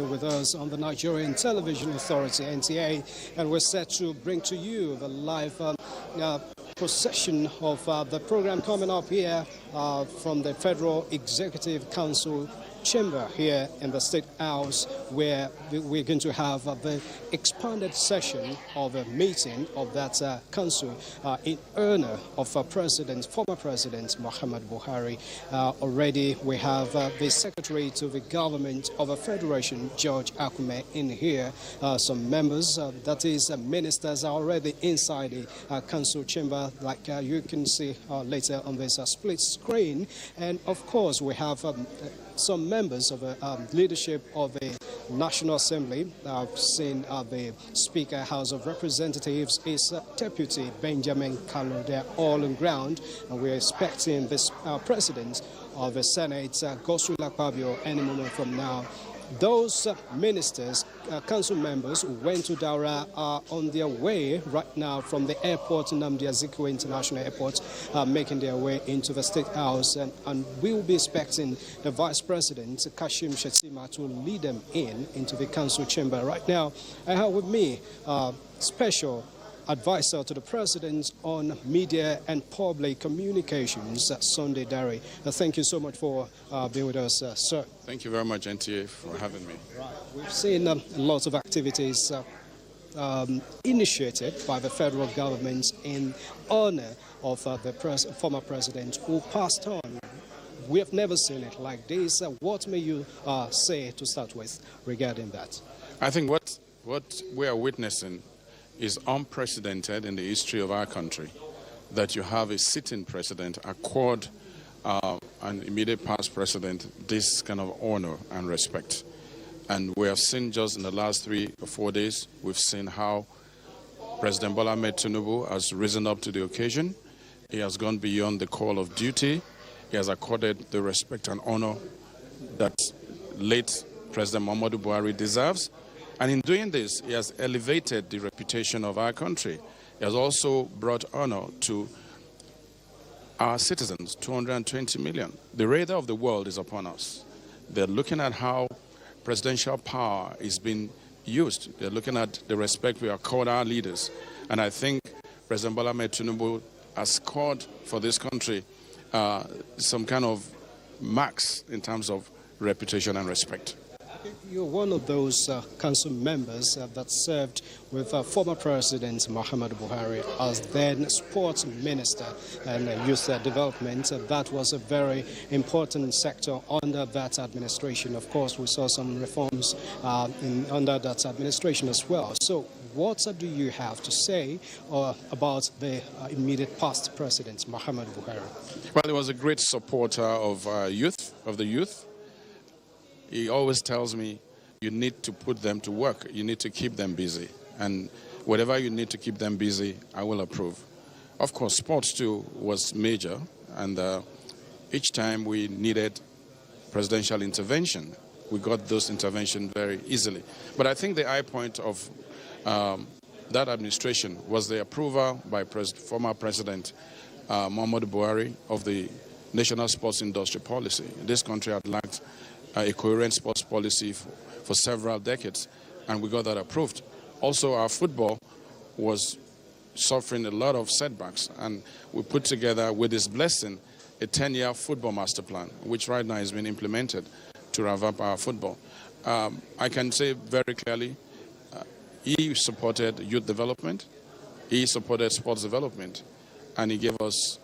with us on the Nigerian Television Authority, NTA, and we're set to bring to you the live procession of the program coming up here from the Federal Executive Council chamber here in the State House, where we're going to have the expanded session of a meeting of that council in honor of former President Mohammadu Buhari. Already we have the Secretary to the Government of the Federation, George Akume, in here. Some members, that is ministers, are already inside the council chamber, like you can see later on this split screen. And of course we have some members of the leadership of the National Assembly. I've seen the Speaker, House of Representatives, is Deputy Benjamin Kalu. They're all on ground, and we're expecting this President of the Senate, Godswill Akpabio, any moment from now. Those ministers, council members who went to Daura are on their way right now from the airport, Nnamdi Azikiwe International Airport, making their way into the State House. And we will be expecting the Vice President, Kashim Shettima, to lead them into the council chamber. Right now, I have with me special advisor to the President on Media and Public Communications, Sunday Dari. Thank you so much for being with us, sir. Thank you very much, NTA, for having me. Right. We've seen lots of activities initiated by the federal government in honor of the former president who passed on. We have never seen it like this. What may you say to start with regarding that? I think what we are witnessing is unprecedented in the history of our country, that you have a sitting president accord an immediate past president this kind of honor and respect. And we have seen just in the last 3 or 4 days, we've seen how President Bola Ahmed Tinubu has risen up to the occasion. He has gone beyond the call of duty. He has accorded the respect and honor that late President Mohammadu Buhari deserves. And in doing this, he has elevated the reputation of our country. He has also brought honor to our citizens, 220 million. The radar of the world is upon us. They're looking at how presidential power is being used. They're looking at the respect we accord our leaders. And I think President Bola Ahmed Tinubu has scored for this country some kind of marks in terms of reputation and respect. You're one of those council members that served with former President Mohammadu Buhari as then Sports Minister and Youth Development. That was a very important sector under that administration. Of course, we saw some reforms under that administration as well. So what do you have to say about the immediate past President, Mohammadu Buhari? Well, he was a great supporter of the youth. He always tells me, you need to put them to work. You need to keep them busy. And whatever you need to keep them busy, I will approve. Of course, sports too was major. And each time we needed presidential intervention, we got those interventions very easily. But I think the high point of that administration was the approval by former President Muhammadu Buhari of the National Sports Industry Policy. This country had lacked a coherent sports policy for several decades, and we got that approved. Also, our football was suffering a lot of setbacks, and we put together, with his blessing, a 10-year football master plan, which right now is being implemented to rev up our football. I can say very clearly, he supported youth development, he supported sports development, and he gave us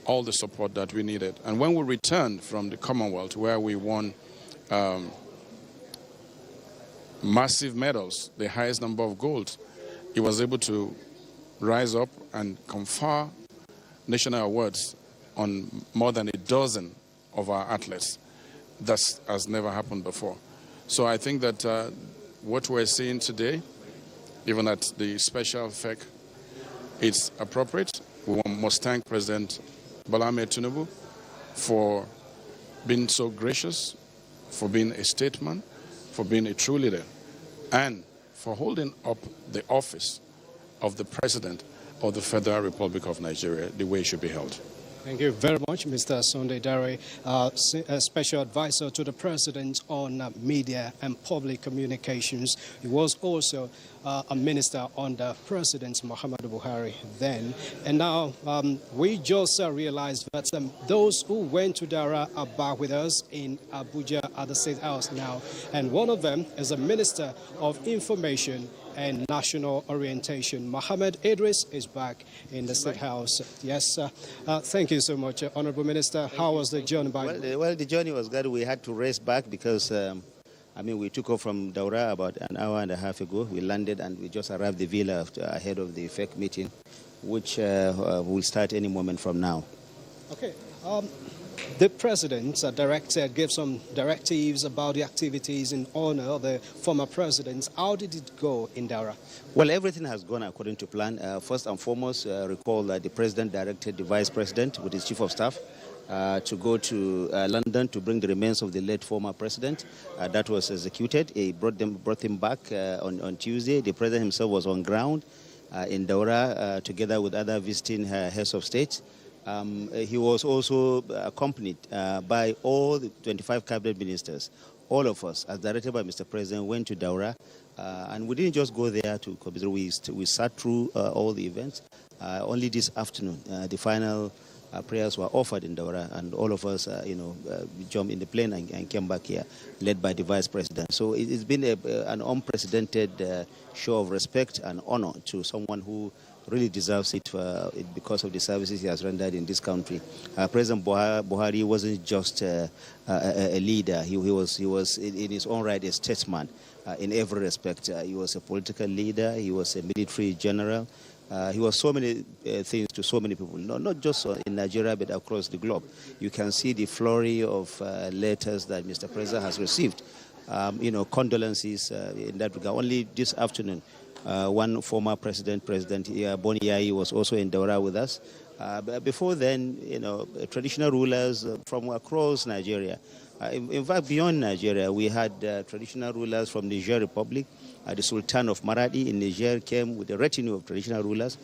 all the support that we needed. And when we returned from the Commonwealth, where we won massive medals, the highest number of golds, he was able to rise up and confer national awards on more than a dozen of our athletes. That has never happened before. So I think that what we're seeing today, even at the special FEC, it's appropriate. We must thank President Bola Ahmed Tinubu for being so gracious, for being a statesman, for being a true leader, and for holding up the office of the President of the Federal Republic of Nigeria the way it should be held. Thank you very much, Mr. Sunday Dare, Special Advisor to the President on Media and Public Communications. He was also a minister under President Mohammadu Buhari then. And now we just realized that those who went to Dara are back with us in Abuja at the State House now. And one of them is a Minister of Information and National Orientation. Mohammad Idris is back in the State House. Yes, thank you so much, Honorable Minister. How was the journey by? Well, the journey was good. We had to race back because, we took off from Daura about an hour and a half ago. We landed and we just arrived at the villa ahead of the FEC meeting, which will start any moment from now. Okay. The President gave some directives about the activities in honor of the former presidents. How did it go in Daura? Well, everything has gone according to plan. First and foremost, recall that the President directed the Vice President with his Chief of Staff to go to London to bring the remains of the late former president. That was executed. He brought him back on Tuesday. The President himself was on ground in Daura together with other visiting heads of state. He was also accompanied by all the 25 cabinet ministers. All of us, as directed by Mr. President, went to Daura, and we didn't just go there to commiserate. We sat through all the events. Only this afternoon, the final prayers were offered in Daura, and all of us, jumped in the plane and came back here, led by the Vice President. So it's been an unprecedented show of respect and honor to someone who really deserves it because of the services he has rendered in this country. President Buhari wasn't just a leader. He was in his own right a statesman in every respect. He was a political leader. He was a military general. He was so many things to so many people, not just in Nigeria, but across the globe. You can see the flurry of letters that Mr. President has received. Condolences in that regard. Only this afternoon, one former President Boni Yayi, was also in Daura with us. But before then, traditional rulers from across Nigeria. In fact, beyond Nigeria, we had traditional rulers from the Niger Republic. The Sultan of Maradi in Niger came with a retinue of traditional rulers,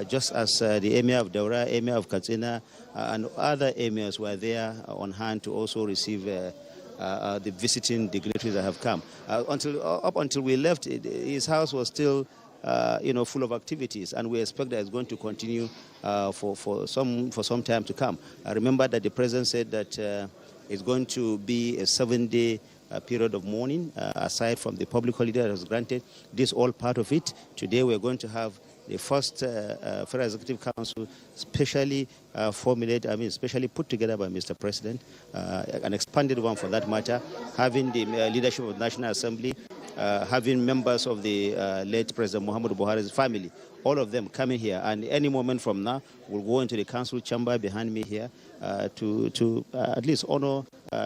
just as the Emir of Daura, Emir of Katsina, and other emirs were there on hand to also receive the visiting dignitaries that have come. Up until we left, his house was still full of activities, and we expect that it's going to continue for some time to come. I remember that the President said that it's going to be a 7-day period of mourning, aside from the public holiday that was granted. This is all part of it. Today we're going to have the first Federal Executive Council specially specially put together by Mr. President, an expanded one for that matter, having the leadership of the National Assembly, having members of the late President Mohammadu Buhari's family, all of them coming here. And any moment from now, we'll go into the council chamber behind me here to at least honor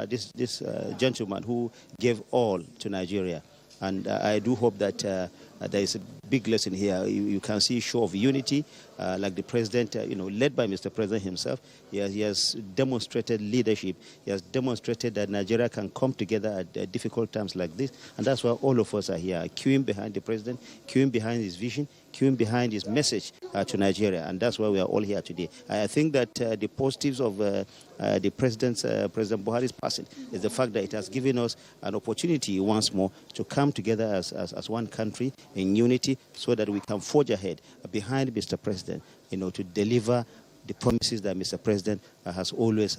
this gentleman who gave all to Nigeria. And I do hope that there is a big lesson here. You can see a show of unity, like the President, led by Mr. President himself. He has demonstrated leadership. He has demonstrated that Nigeria can come together at difficult times like this. And that's why all of us are here, queuing behind the President, queuing behind his vision, queuing behind his message to Nigeria. And that's why we are all here today. I think that the positives of the President Buhari's passing is the fact that it has given us an opportunity once more to come together as one country in unity, so that we can forge ahead behind Mr. President, to deliver the promises that Mr. President has always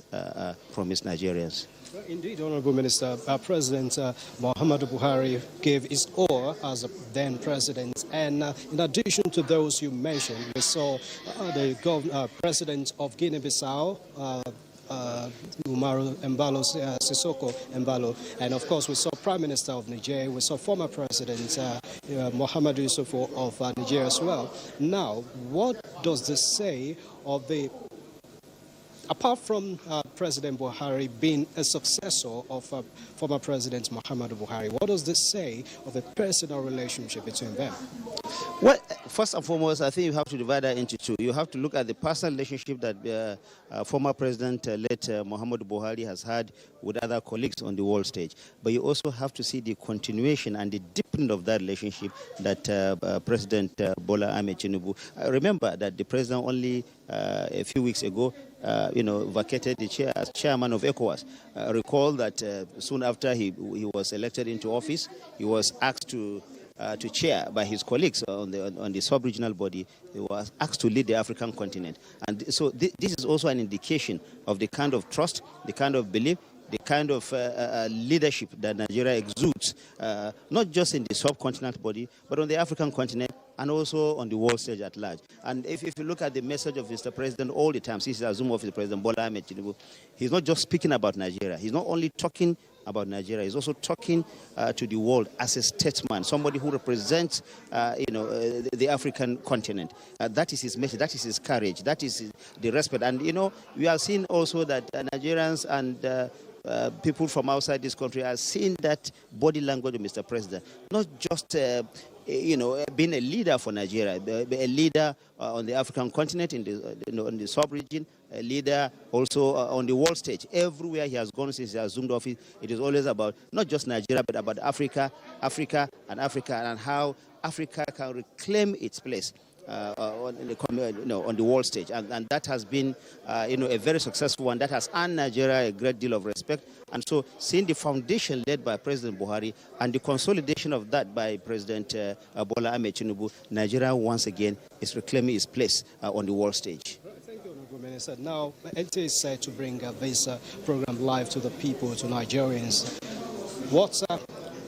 promised Nigerians. Well, indeed, Honorable Minister, President Mohammadu Buhari gave his all as a then president. And in addition to those you mentioned, we saw the President of Guinea-Bissau, Umaru Embalo, Sissoko Embalo, and of course we saw Prime Minister of Nigeria, we saw former President Mohammadu Yusuf of Nigeria as well. Now, what does this say of apart from President Buhari being a successor of former President Mohammadu Buhari, what does this say of the personal relationship between them? Well, first and foremost, I think you have to divide that into two. You have to look at the personal relationship that former President late Mohammadu Buhari has had with other colleagues on the world stage. But you also have to see the continuation and the deepening of that relationship that President Bola Ahmed Tinubu. Remember that the President only a few weeks ago vacated the chair as chairman of ECOWAS. Recall that soon after he was elected into office, he was asked to chair by his colleagues on the sub-regional body. He was asked to lead the African continent. And so this is also an indication of the kind of trust, the kind of belief, the kind of leadership that Nigeria exudes, not just in the subcontinent body, but on the African continent and also on the world stage at large. And if you look at the message of Mr. President all the time, since he assumed office, President Bola Ahmed Tinubu, he's not just speaking about Nigeria. He's not only talking about Nigeria. He's also talking to the world as a statesman, somebody who represents, the African continent. That is his message. That is his courage. That is the respect. And, we are seeing also that Nigerians and people from outside this country are seeing that body language of Mr. President, not just being a leader for Nigeria, a leader on the African continent, in the sub-region, a leader also on the world stage. Everywhere he has gone since he assumed office, it is always about not just Nigeria, but about Africa, and how Africa can reclaim its place on the world stage. And that has been, a very successful one. That has earned Nigeria a great deal of respect. And so seeing the foundation led by President Buhari and the consolidation of that by President Bola Ahmed Tinubu, Nigeria once again is reclaiming its place on the world stage. Thank you, Honorable Minister. Now, NTA is set to bring this program live to the people, to Nigerians. What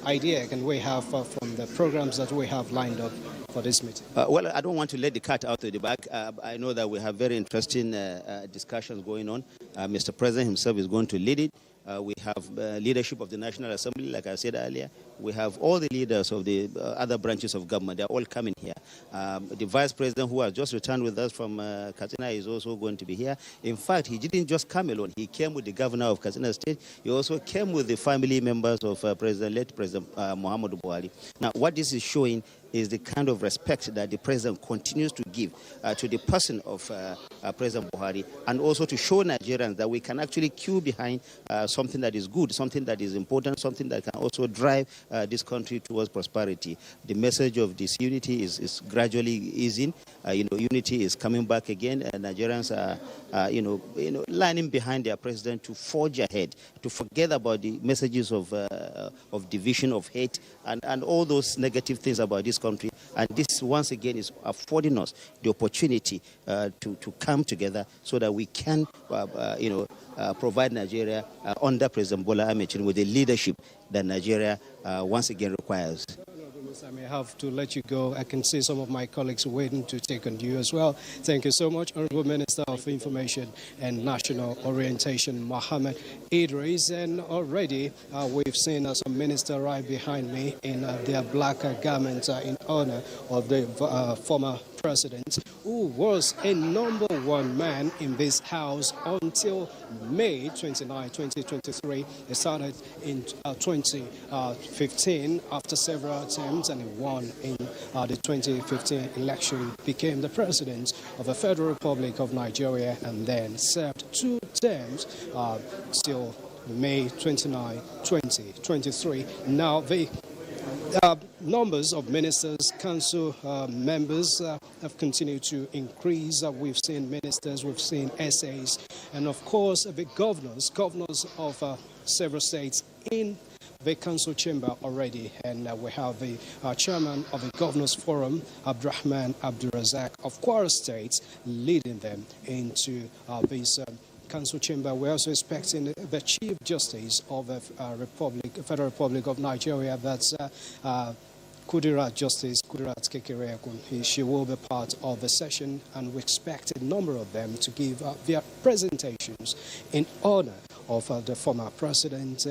idea can we have from the programs that we have lined up for this meeting? Well, I don't want to let the cat out of the bag. I know that we have very interesting discussions going on. Mr. President himself is going to lead it. We have leadership of the National Assembly, like I said earlier. We have all the leaders of the other branches of government. They're all coming here. The Vice President, who has just returned with us from Katsina, is also going to be here. In fact, he didn't just come alone. He came with the Governor of Katsina State. He also came with the family members of late President Mohammadu Buhari. Now, what this is showing is the kind of respect that the President continues to give to the person of President Buhari, and also to show Nigerians that we can actually queue behind something that is good, something that is important, something that can also drive this country towards prosperity. The message of disunity is gradually easing. Unity is coming back again. Nigerians are, lining behind their president to forge ahead, to forget about the messages of division, of hate, and all those negative things about this country. And this, once again, is affording us the opportunity to come together so that we can, provide Nigeria under President Bola Ahmed Tinubu with the leadership that Nigeria once again requires. I may have to let you go. I can see some of my colleagues waiting to take on you as well. Thank you so much, Honorable Minister of Information and National Orientation, Mohammad Idris. And already we've seen some minister right behind me in their black garments in honor of the former president, who was a #1 man in this house until May 29, 2023. He started in 2015 after several attempts, and he won in the 2015 election, became the president of the Federal Republic of Nigeria, and then served 2 terms till May 29, 2023. Now, the numbers of ministers, council members have continued to increase. We've seen ministers, we've seen SAs, and of course the governors of several states in the council chamber already. And we have the chairman of the Governors Forum, Abdurrahman Abdulrazak of Kwara State, leading them into this council chamber. We're also expecting the Chief Justice of the Federal Republic of Nigeria, that's Kudirat Justice Kudirat Kekereakun. She will be part of the session, and we expect a number of them to give their presentations in honor of the former president.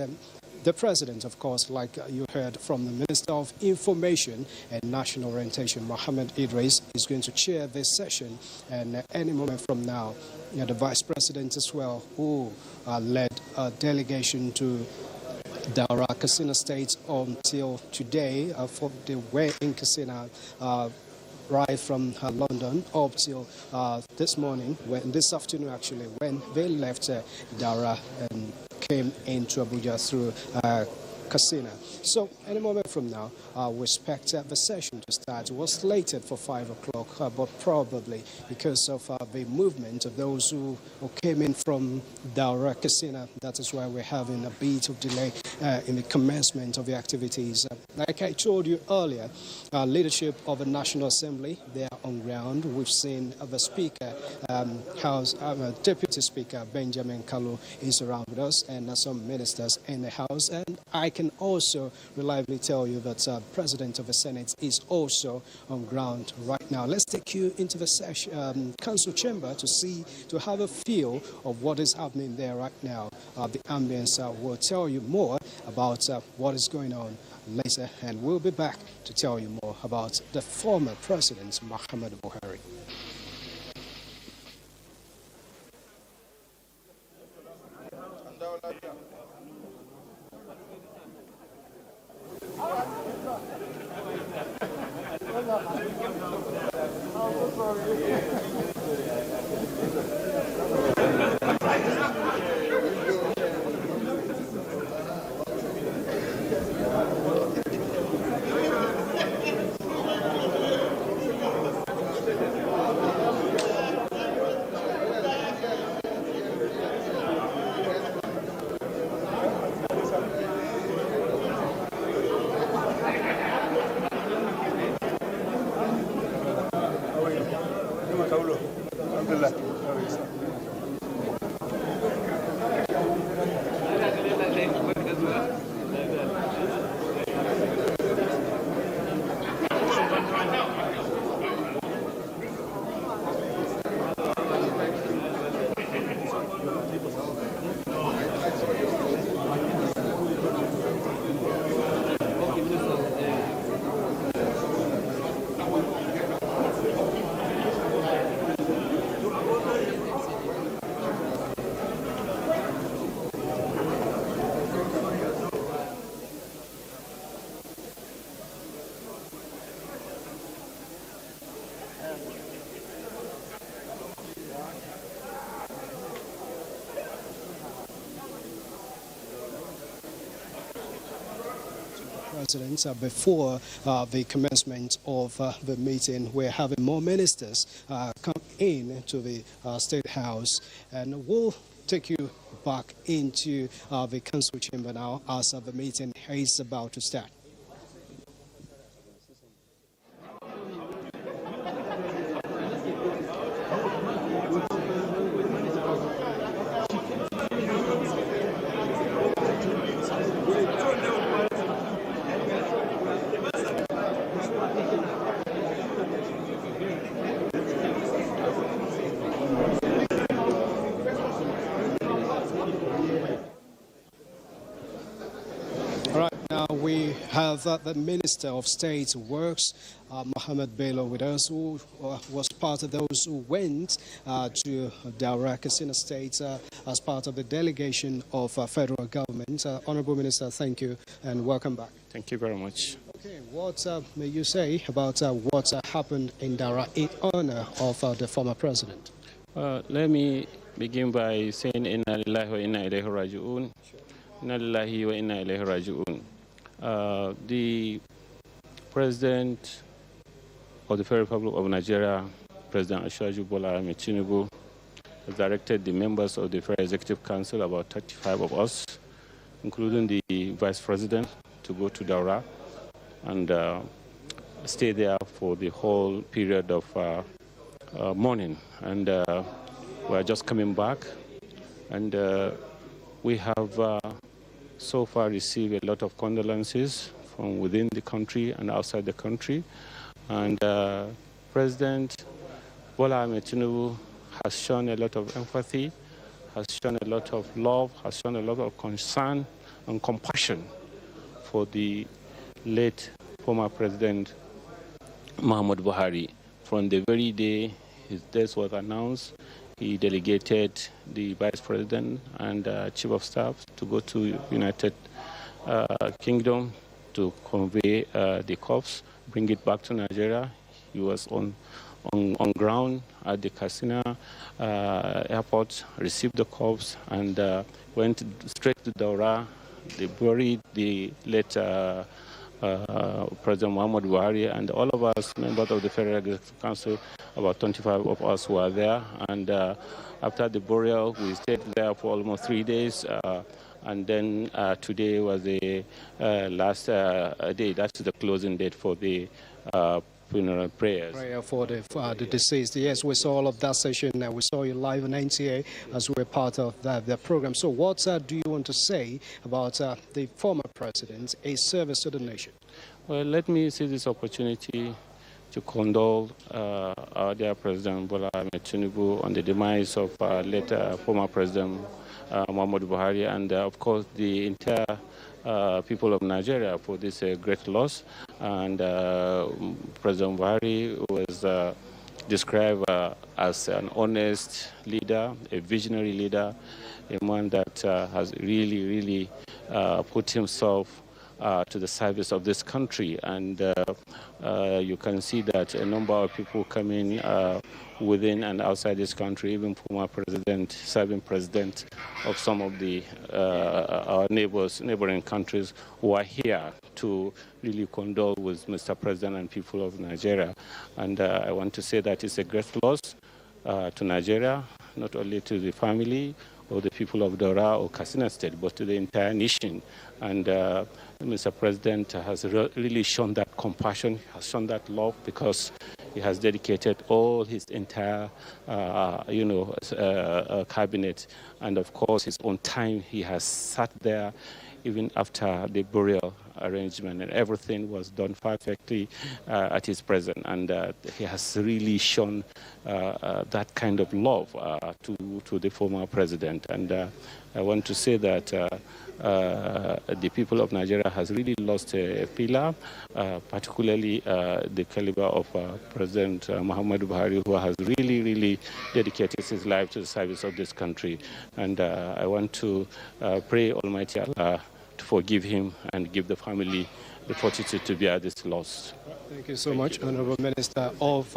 The president, of course, like you heard from the Minister of Information and National Orientation, Mohammad Idris, is going to chair this session. And any moment from now, the Vice President as well, who led a delegation to Daura, Katsina State until today, for the way in Katsina, right from London up till this morning, this afternoon actually, when they left Daura and came into Abuja through Casino. So any moment from now, we expect the session to start. It was slated for 5 o'clock, but probably because of the movement of those who came in from Daura Casino, that is why we're having a bit of delay in the commencement of the activities. Like I told you earlier, leadership of the National Assembly, they are on ground. We've seen the Speaker, Deputy Speaker Benjamin Kalu is around with us, and some ministers in the House. And I can also reliably tell you that President of the Senate is also on ground right now. Let's take you into the council chamber to have a feel of what is happening there right now. The ambience will tell you more about what is going on later, and we'll be back to tell you more about the former President Mohammadu Buhari. Presidents, before the commencement of the meeting, we're having more ministers come in to the State House, and we'll take you back into the council chamber now as the meeting is about to start. We have the Minister of State Works, Mohammadu Bello, with us, who was part of those who went to Daura Casino State as part of the delegation of federal government. Honorable Minister, thank you and welcome back. Thank you very much. Okay, what may you say about what happened in Daura in honor of the former president? Let me begin by saying Inna lillahi wa inna ilayhi raji'un. Inna lillahi wa inna ilayhi raji'un. The President of the Federal Republic of Nigeria, President Ashwaju Bola Ahmed Tinubu, has directed the members of the Federal Executive Council, about 35 of us, including the Vice President, to go to Daura and stay there for the whole period of mourning. And we are just coming back, and we have so far received a lot of condolences from within the country and outside the country. And President Bola Ahmed Tinubu has shown a lot of empathy, has shown a lot of love, has shown a lot of concern and compassion for the late former President Mohammadu Buhari. From the very day his death was announced, he delegated the Vice President and Chief of Staff to go to United Kingdom to convey the corpse, bring it back to Nigeria. He was on ground at the Katsina airport, received the corpse, and went straight to Daura they buried the late President Mohammadu Buhari, and all of us, members of the Federal Executive Council, about 25 of us were there. And after the burial, we stayed there for almost 3 days. And then today was the last day. That's the closing date for the funeral prayers. Prayer for the deceased. Yes, we saw all of that session, and we saw you live on NTA as we were part of the program. So what do you want to say about the former president, a service to the nation? Well, let me see this opportunity to condole our dear President Bola Ahmed Tinubu on the demise of late former President Mohammadu Buhari, and of course the entire people of Nigeria for this great loss. And President Buhari was described as an honest leader, a visionary leader, a man that has really put himself to the service of this country. And you can see that a number of people coming within and outside this country, even former president, serving president of some of the our neighboring countries, who are here to really condole with Mr. President and people of Nigeria. And I want to say that it's a great loss to Nigeria, not only to the family or the people of Dora or Katsina State, but to the entire nation. And Mr. President has really shown that compassion, has shown that love, because he has dedicated all his entire, cabinet, and of course his own time. He has sat there even after the burial arrangement, and everything was done perfectly at his presence. And he has really shown that kind of love to the former president. And I want to say that the people of Nigeria has really lost a pillar, particularly the caliber of President Mohammadu Buhari, who has really dedicated his life to the service of this country. And I want to pray Almighty Allah to forgive him and give the family the fortitude to bear this loss. Thank you so much, Honorable Minister of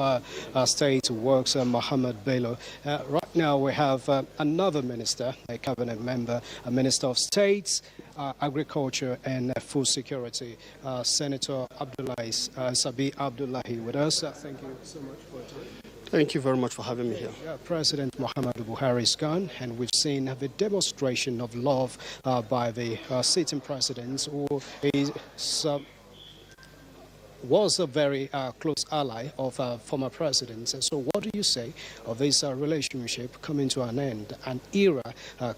State Works, Mohammad Bello. Right now we have another minister, a cabinet member, a Minister of State, Agriculture and Food Security, Senator Sabi Abdullahi with us. Thank you so much for your time. Thank you very much for having me here. President Mohammadu Buhari is gone, and we've seen the demonstration of love by the sitting president, who is was a very close ally of former presidents. And so what do you say of this relationship coming to an end, an era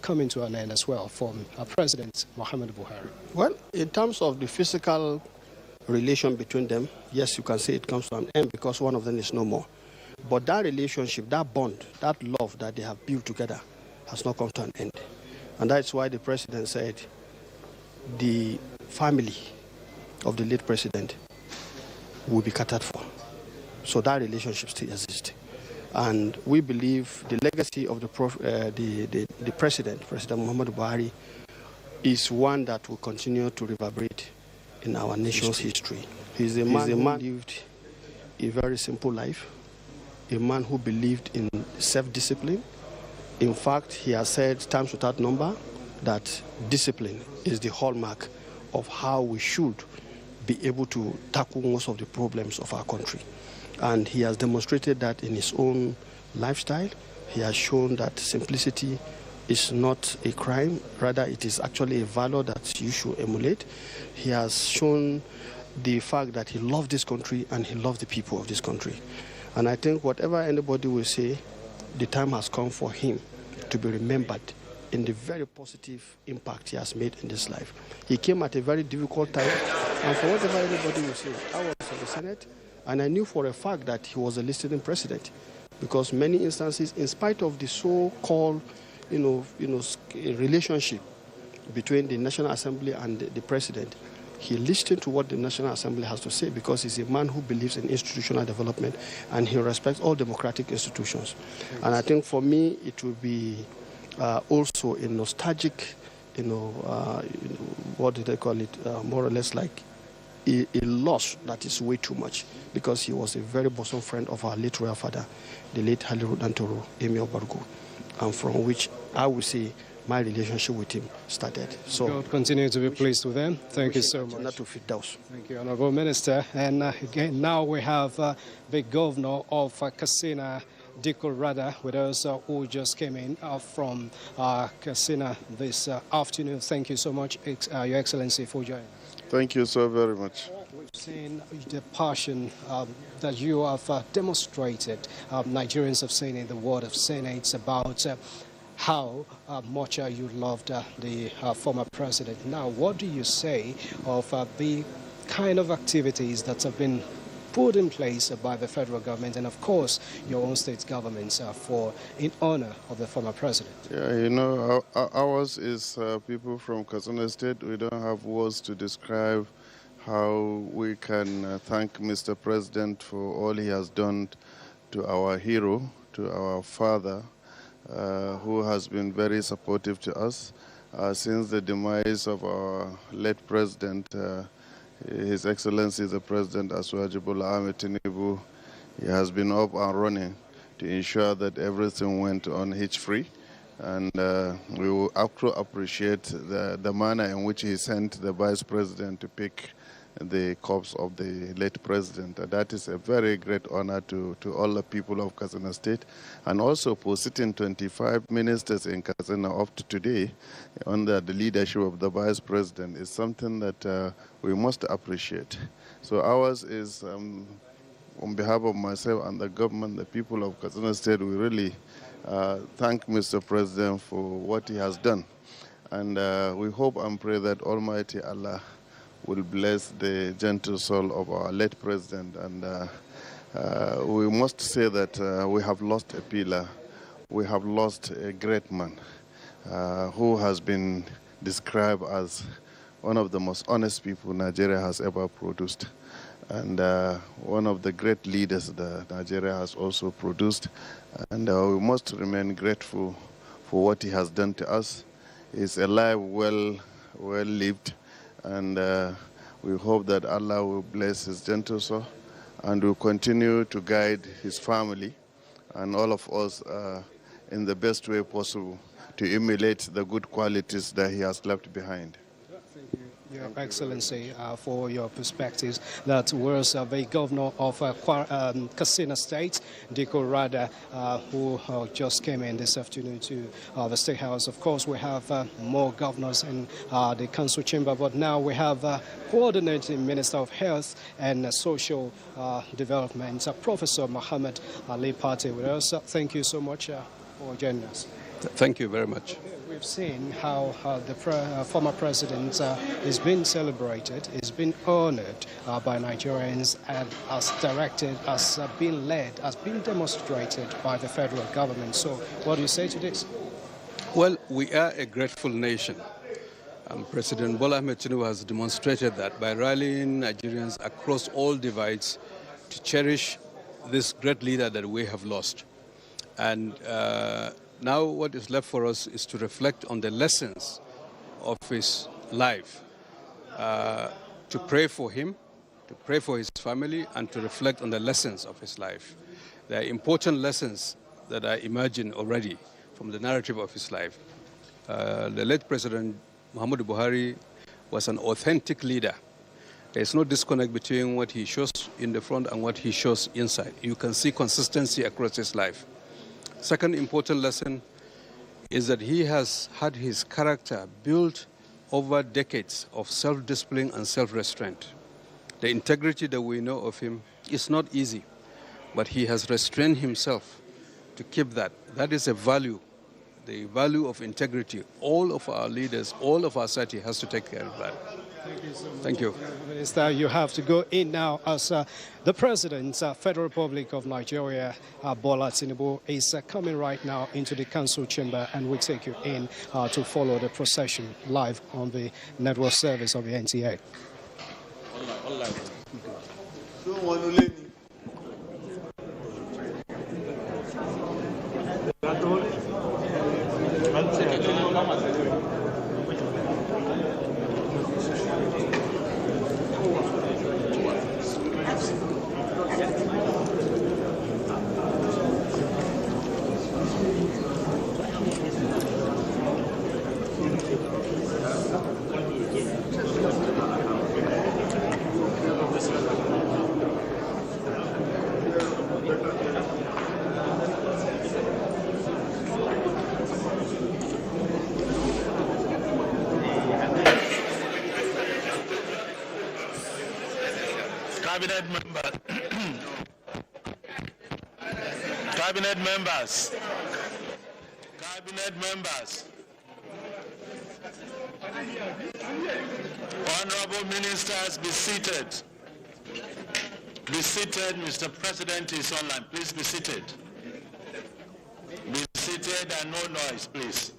coming to an end as well from President Mohammadu Buhari? Well, in terms of the physical relation between them, yes, you can say it comes to an end because one of them is no more. But that relationship, that bond, that love that they have built together has not come to an end. And that's why the president said the family of the late president will be catered for. So that relationship still exists. And we believe the legacy of the President Muhammadu Buhari, is one that will continue to reverberate in our nation's history. He's a man who lived a very simple life, a man who believed in self-discipline. In fact, he has said times without number that discipline is the hallmark of how we should be able to tackle most of the problems of our country. And he has demonstrated that in his own lifestyle. He has shown that simplicity is not a crime, rather it is actually a value that you should emulate. He has shown the fact that he loved this country and he loved the people of this country. And I think whatever anybody will say, the time has come for him to be remembered in the very positive impact he has made in this life. He came at a very difficult time, and for whatever anybody will say, I was in the Senate, and I knew for a fact that he was a listening president, because many instances, in spite of the so-called, relationship between the National Assembly and the president, he listened to what the National Assembly has to say, because he's a man who believes in institutional development and he respects all democratic institutions. And I think for me, it will be also a nostalgic, what do they call it, more or less like a loss that is way too much, because he was a very bosom friend of our late royal father, the late Haliru Dantoro, Emir Bargo, and from which I would say my relationship with him started. So God continue to be pleased with them. Thank you so much. Not to fit those. Thank you, Honorable Minister. And again, now we have the Governor of Katsina, Dikko Rada, with us, who just came in from Katsina this afternoon. Thank you so much, Your Excellency, for joining. Thank you so very much. We've seen the passion that you have demonstrated. Nigerians have seen in the word of Senate about how much you loved the former president. Now, what do you say of the kind of activities that have been put in place by the federal government and, of course, your own state governments in honor of the former president? Yeah, you know, ours is people from Katsina State. We don't have words to describe how we can thank Mr. President for all he has done to our hero, to our father, who has been very supportive to us. Since the demise of our late president, His Excellency the President Asuwaji Bola Ahmed Tinubu, he has been up and running to ensure that everything went on hitch-free. And we will appreciate the manner in which he sent the Vice President to pick the corpse of the late president. That is a very great honor to all the people of Katsina State, and also for sitting 25 ministers in Katsina up to today under the leadership of the Vice President is something that we must appreciate. So ours is, on behalf of myself and the government, the people of Katsina State, we really thank Mr. President for what he has done. And we hope and pray that Almighty Allah will bless the gentle soul of our late president. And we must say that we have lost a pillar. We have lost a great man who has been described as one of the most honest people Nigeria has ever produced, and one of the great leaders that Nigeria has also produced. And we must remain grateful for what he has done to us. He's a life well lived. And we hope that Allah will bless his gentle soul and will continue to guide his family and all of us in the best way possible to emulate the good qualities that he has left behind. Your Excellency, for your perspectives. That was the governor of Katsina State, Dikko Rada, who just came in this afternoon to the State House. Of course, we have more governors in the council chamber, but now we have coordinating Minister of Health and Social Development, Professor Mohammadu Ali with us. Thank you so much for joining us. Thank you very much. We've seen how the former president is being celebrated, is being honored by Nigerians, and as directed, as being led, as being demonstrated by the federal government. So what do you say to this? Well, we are a grateful nation. President Bola Ahmed Tinubu has demonstrated that by rallying Nigerians across all divides to cherish this great leader that we have lost. And now what is left for us is to reflect on the lessons of his life, to pray for him, to pray for his family, and to reflect on the lessons of his life. There are important lessons that are emerging already from the narrative of his life. The late President Mohammadu Buhari was an authentic leader. There is no disconnect between what he shows in the front and what he shows inside. You can see consistency across his life. Second important lesson is that he has had his character built over decades of self-discipline and self-restraint. The integrity that we know of him is not easy, but he has restrained himself to keep that. That is a value, the value of integrity. All of our leaders, all of our society has to take care of that. Thank you so much. Thank you. Minister, you have to go in now as the President, Federal Republic of Nigeria, Bola Tinubu, is coming right now into the council chamber, and we take you in to follow the procession live on the network service of the NTA. Cabinet members. Cabinet members. Cabinet members. Honorable ministers, be seated. Be seated. Mr. President is online. Please be seated. Be seated and no noise, please.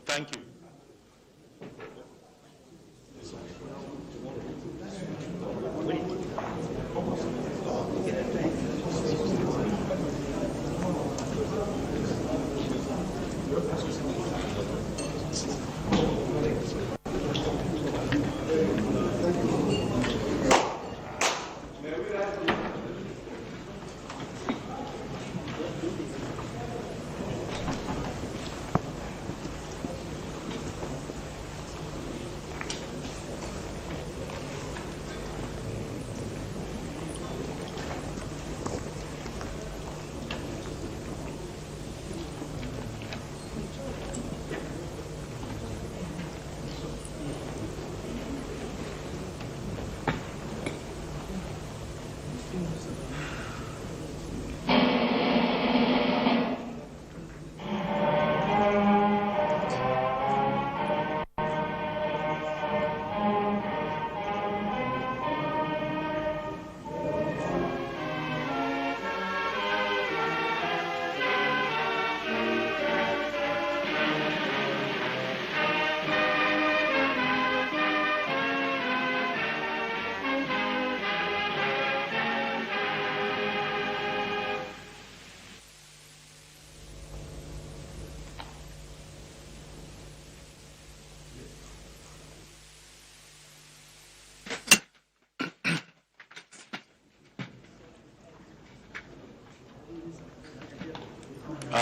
Thank you.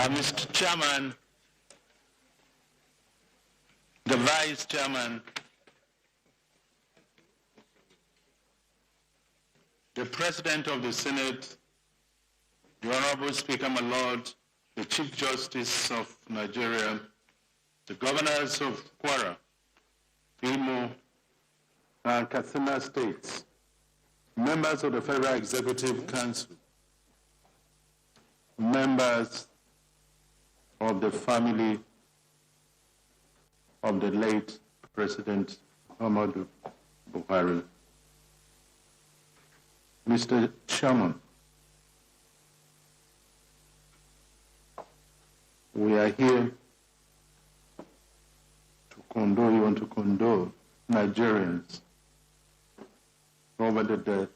Mr. Chairman, the Vice Chairman, the President of the Senate, the Honorable Speaker, my Lord, the Chief Justice of Nigeria, the Governors of Kwara, Imo, and Katsina States, members of the Federal Executive Council, members of the family of the late President Mohammadu Buhari. Mr. Chairman, we are here to condole you and to condole Nigerians over the death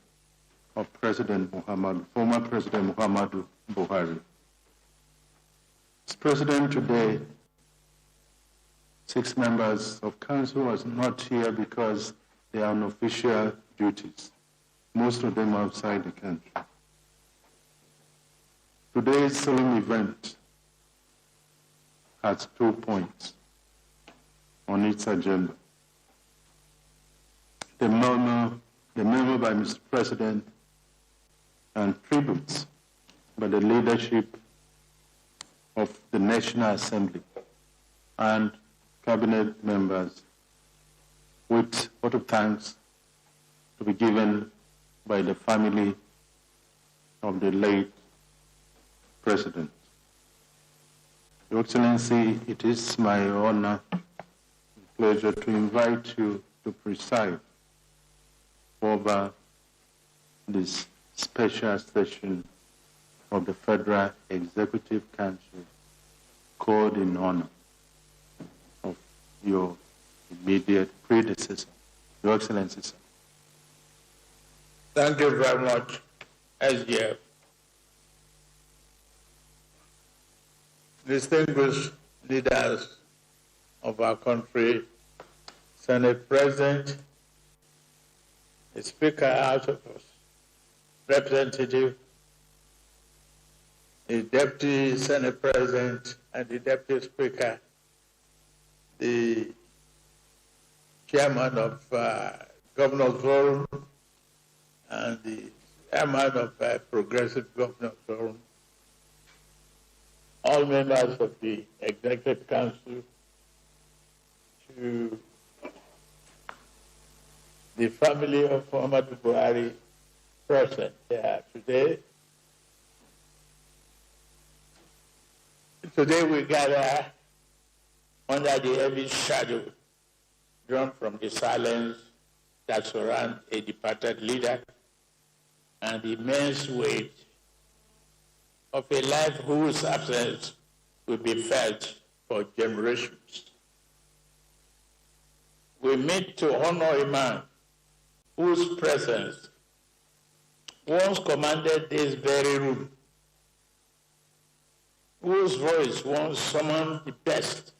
of former President Mohammadu Buhari. As President today, 6 members of council are not here because they are on official duties. Most of them are outside the country. Today's solemn event has 2 points on its agenda. The memo by Mr. President and tributes by the leadership of the National Assembly and cabinet members, with vote of thanks to be given by the family of the late President. Your Excellency, it is my honor and pleasure to invite you to preside over this special session of the Federal Executive Council called in honor of your immediate predecessor, Your Excellency, sir. Thank you very much, SGF. Distinguished leaders of our country, Senate President, the Speaker, House of Representatives, the Deputy Senate President and the Deputy Speaker, the Chairman of Governor's Forum and the Chairman of Progressive Governor's Forum, all members of the Executive Council, to the family of Muhammadu Buhari present here today. Today we gather under the heavy shadow drawn from the silence that surrounds a departed leader and the immense weight of a life whose absence will be felt for generations. We meet to honor a man whose presence once commanded this very room, whose voice once summoned the best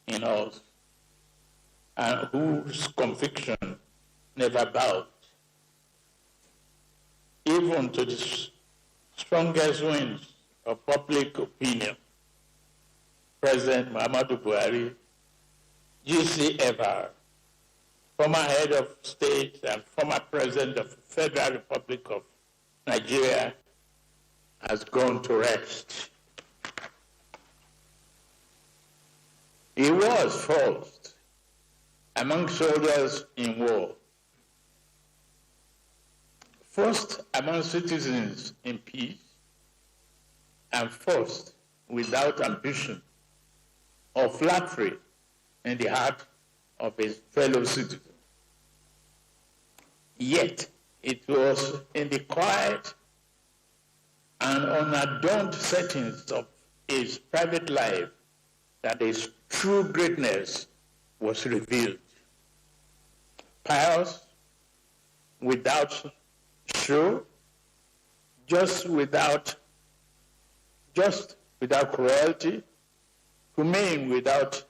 in us, and whose conviction never bowed, even to the strongest winds of public opinion. President Mohammadu Buhari, GCFR, former head of state and former president of the Federal Republic of Nigeria, has gone to rest. He was first among soldiers in war, first among citizens in peace, and first without ambition or flattery in the heart of his fellow citizens. Yet it was in the quiet and unadorned settings of his private life that his true greatness was revealed. Pious, without show, just without cruelty, humane without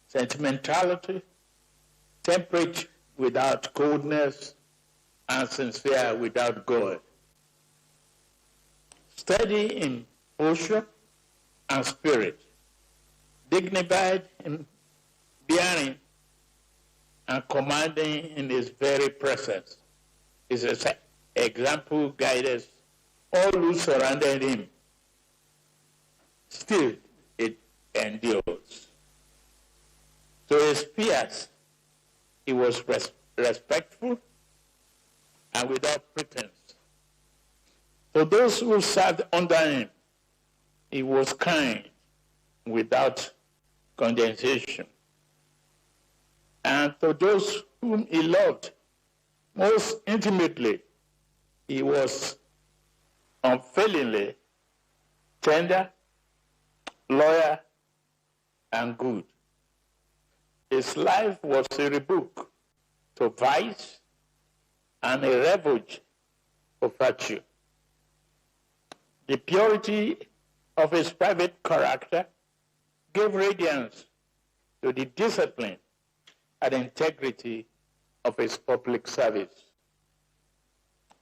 sentimentality, temperate without coldness, and sincere without God. Steady in posture and spirit, dignified in bearing, and commanding in his very presence. His example guided all who surrounded him. Still, it endures. To his peers, he was respectful and without pretense. To those who served under him, he was kind without condensation. And to those whom he loved most intimately, he was unfailingly tender, loyal, and good. His life was a rebuke to vice and a refuge of virtue. The purity of his private character gave radiance to the discipline and integrity of his public service.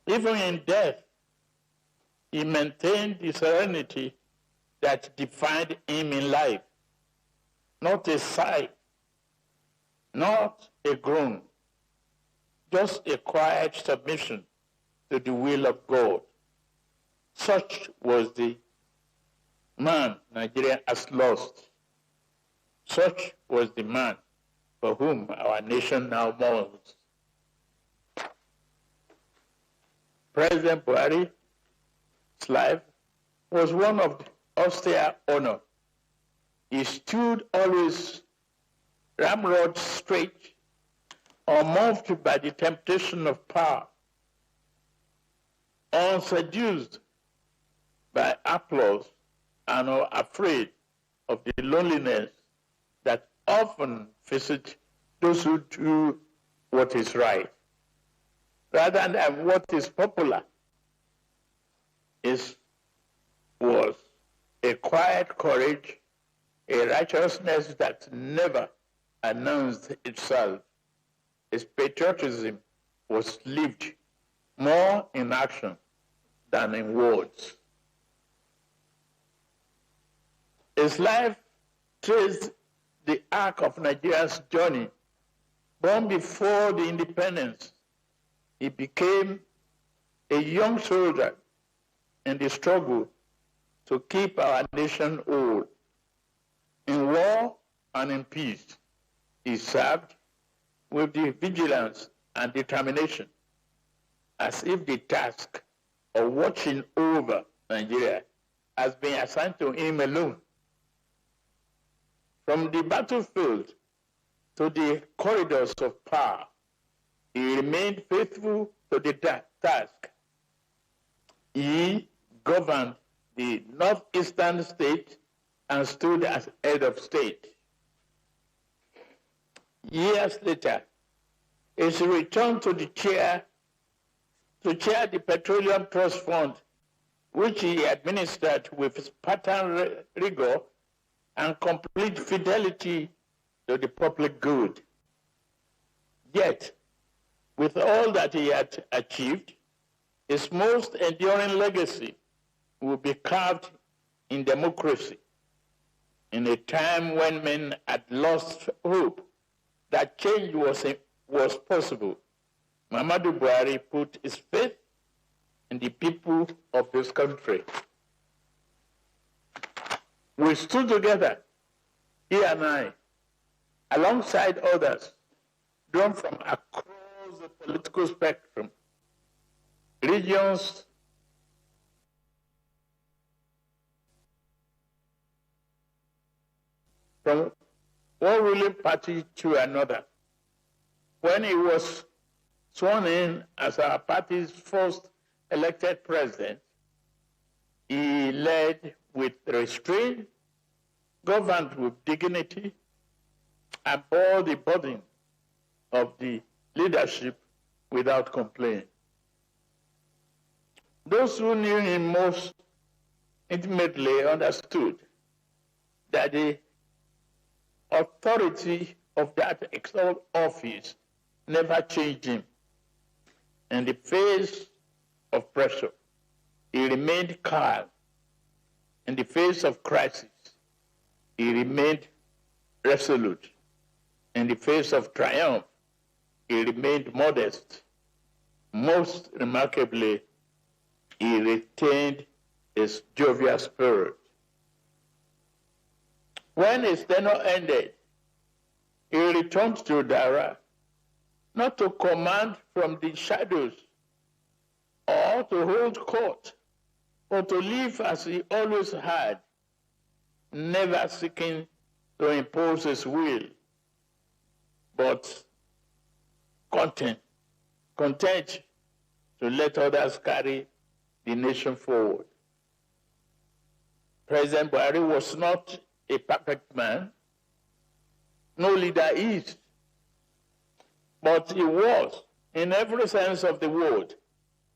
Even in death, he maintained the serenity that defined him in life. Not a sigh, not a groan, just a quiet submission to the will of God. Such was the man Nigeria has lost. Such was the man for whom our nation now mourns. President Buhari's life was one of austere honor. He stood always ramrod straight, unmoved by the temptation of power, unseduced by applause, and afraid of the loneliness that often visits those who do what is right, rather than what is popular. Was a quiet courage, a righteousness that never announced itself. His patriotism was lived more in action than in words. His life traced the arc of Nigeria's journey. Born before the independence, he became a young soldier in the struggle to keep our nation whole. In war and in peace, he served with the vigilance and determination, as if the task of watching over Nigeria has been assigned to him alone. From the battlefield to the corridors of power, he remained faithful to the task. He governed the northeastern state and stood as head of state. Years later, his return to the chair to chair the Petroleum Trust Fund, which he administered with Spartan rigor and complete fidelity to the public good. Yet, with all that he had achieved, his most enduring legacy will be carved in democracy, in a time when men had lost hope that change was possible. Mohammadu Buhari put his faith in the people of this country. We stood together, he and I, alongside others, drawn from across the political spectrum, regions, from one ruling party to another. When he was sworn in as our party's first elected president, he led with restraint, governed with dignity, and bore the burden of the leadership without complaint. Those who knew him most intimately understood that the authority of that exalted office never changed him. In the face of pressure, he remained calm. In the face of crisis, he remained resolute. In the face of triumph, he remained modest. Most remarkably, he retained his jovial spirit. When his tenure ended, he returned to Dara, not to command from the shadows or to hold court, but to live as he always had, never seeking to impose his will, but content to let others carry the nation forward. President Buhari was not a perfect man. No leader is. But he was, in every sense of the word,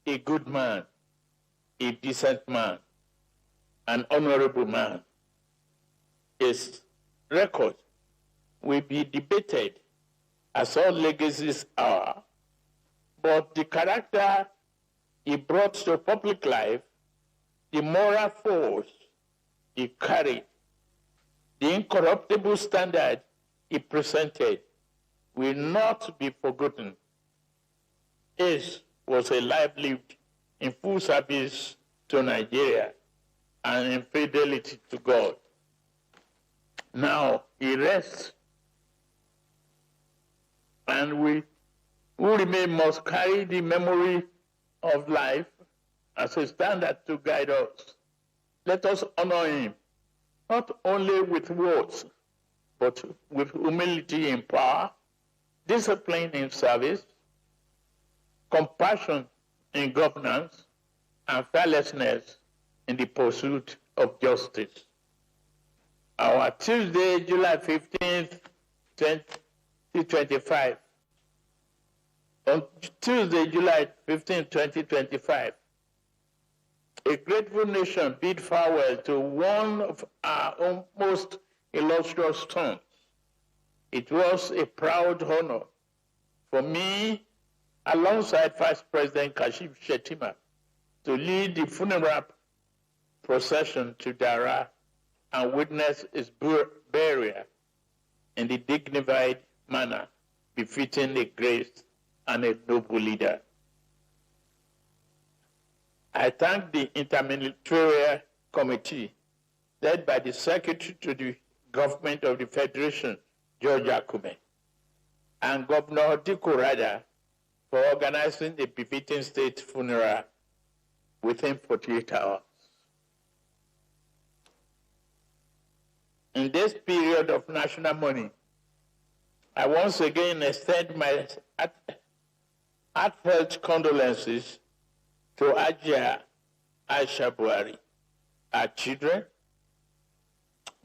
a good man, a decent man, an honorable man. His record will be debated, as all legacies are, but the character he brought to public life, the moral force he carried, the incorruptible standard he presented will not be forgotten. His was a life lived in full service to Nigeria and in fidelity to God. Now he rests, and we who remain must carry the memory of life as a standard to guide us. Let us honor him, not only with words, but with humility in power, discipline in service, compassion in governance, and fearlessness in the pursuit of justice. Our Tuesday, July 15th, 2025. On Tuesday, July 15, 2025, a grateful nation bid farewell to one of our own most illustrious sons. It was a proud honor for me, alongside Vice President Kashif Shettima, to lead the funeral procession to Dara and witness his burial in the dignified manner befitting a great and a noble leader. I thank the Interministerial Committee led by the Secretary to the Government of the Federation, George Akume, and Governor Diko Rada for organizing a befitting state funeral within 48 hours. In this period of national mourning, I once again extend my heartfelt condolences to Abuja Aisha Buhari, our children,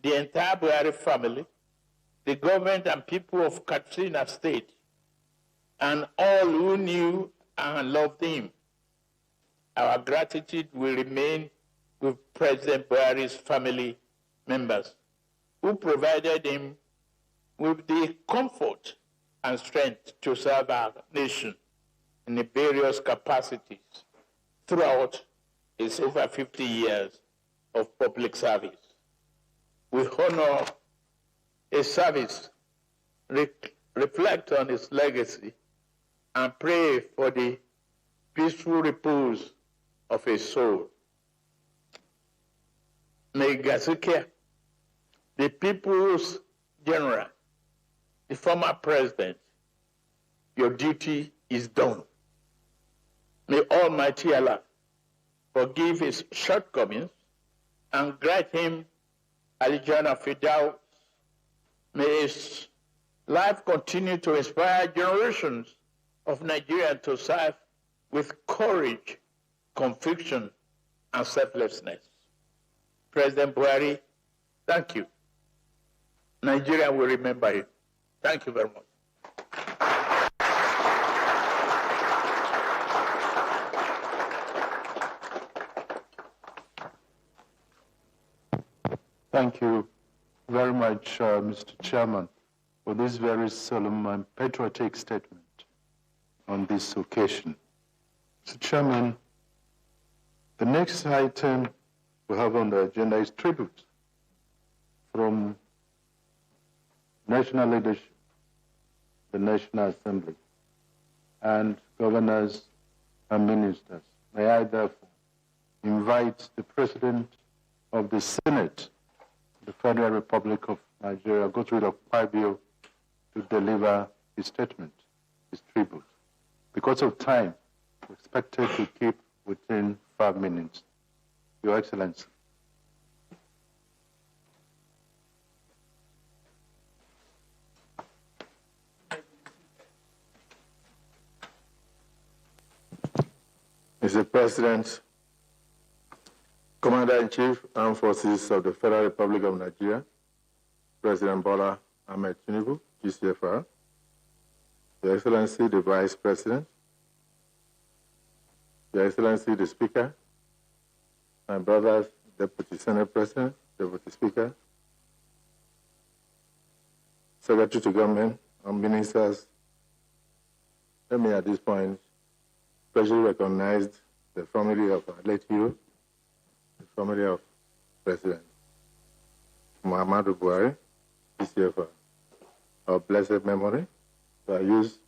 the entire Buhari family, the government and people of Katsina State, and all who knew and loved him. Our gratitude will remain with President Buhari's family members, who provided him with the comfort and strength to serve our nation in the various capacities throughout his over 50 years of public service. We honor his service, reflect on his legacy, and pray for the peaceful repose of his soul. May Gazukia, the people's general, the former president, your duty is done. May Almighty Allah forgive his shortcomings and grant him Al-Jannah Firdaus. May his life continue to inspire generations of Nigerians to serve with courage, conviction, and selflessness. President Buhari, thank you. Nigeria will remember you. Thank you very much. Thank you very much, Mr. Chairman, for this very solemn and patriotic statement on this occasion. Mr. Chairman, the next item we have on the agenda is tribute from national leadership, the National Assembly, and governors and ministers. May I therefore invite the President of the Senate, the Federal Republic of Nigeria, Godswill Akpabio, to deliver his statement, his tribute. Because of time, we're expected to keep within 5 minutes. Your Excellency. Mr. President, Commander-in-Chief, Armed Forces of the Federal Republic of Nigeria, President Bola Ahmed Tinubu, GCFR, Your Excellency, the Vice President, Your Excellency, the Speaker, my brothers, Deputy Senate President, Deputy Speaker, Secretary to Government, and Ministers, let me at this point especially recognize the family of our late hero, the family of President Mohammadu Buhari, GCFR, of blessed memory. So I use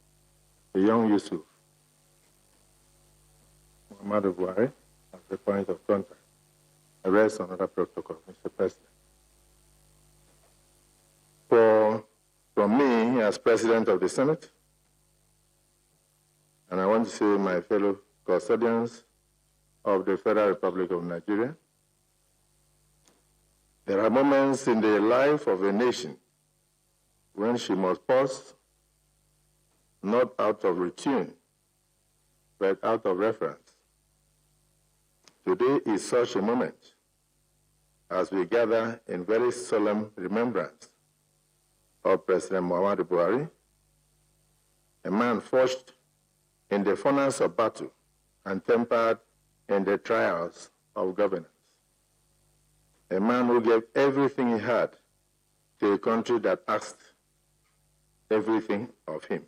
the young Yusuf, Mohammadu Buhari, as the point of contact. I rest on other protocol, Mr. President. From me, as President of the Senate, and I want to say my fellow custodians of the Federal Republic of Nigeria, there are moments in the life of a nation when she must pause, not out of routine, but out of reference. Today is such a moment as we gather in very solemn remembrance of President Muhammadu Buhari, a man forged in the furnace of battle and tempered in the trials of governance. A man who gave everything he had to a country that asked everything of him.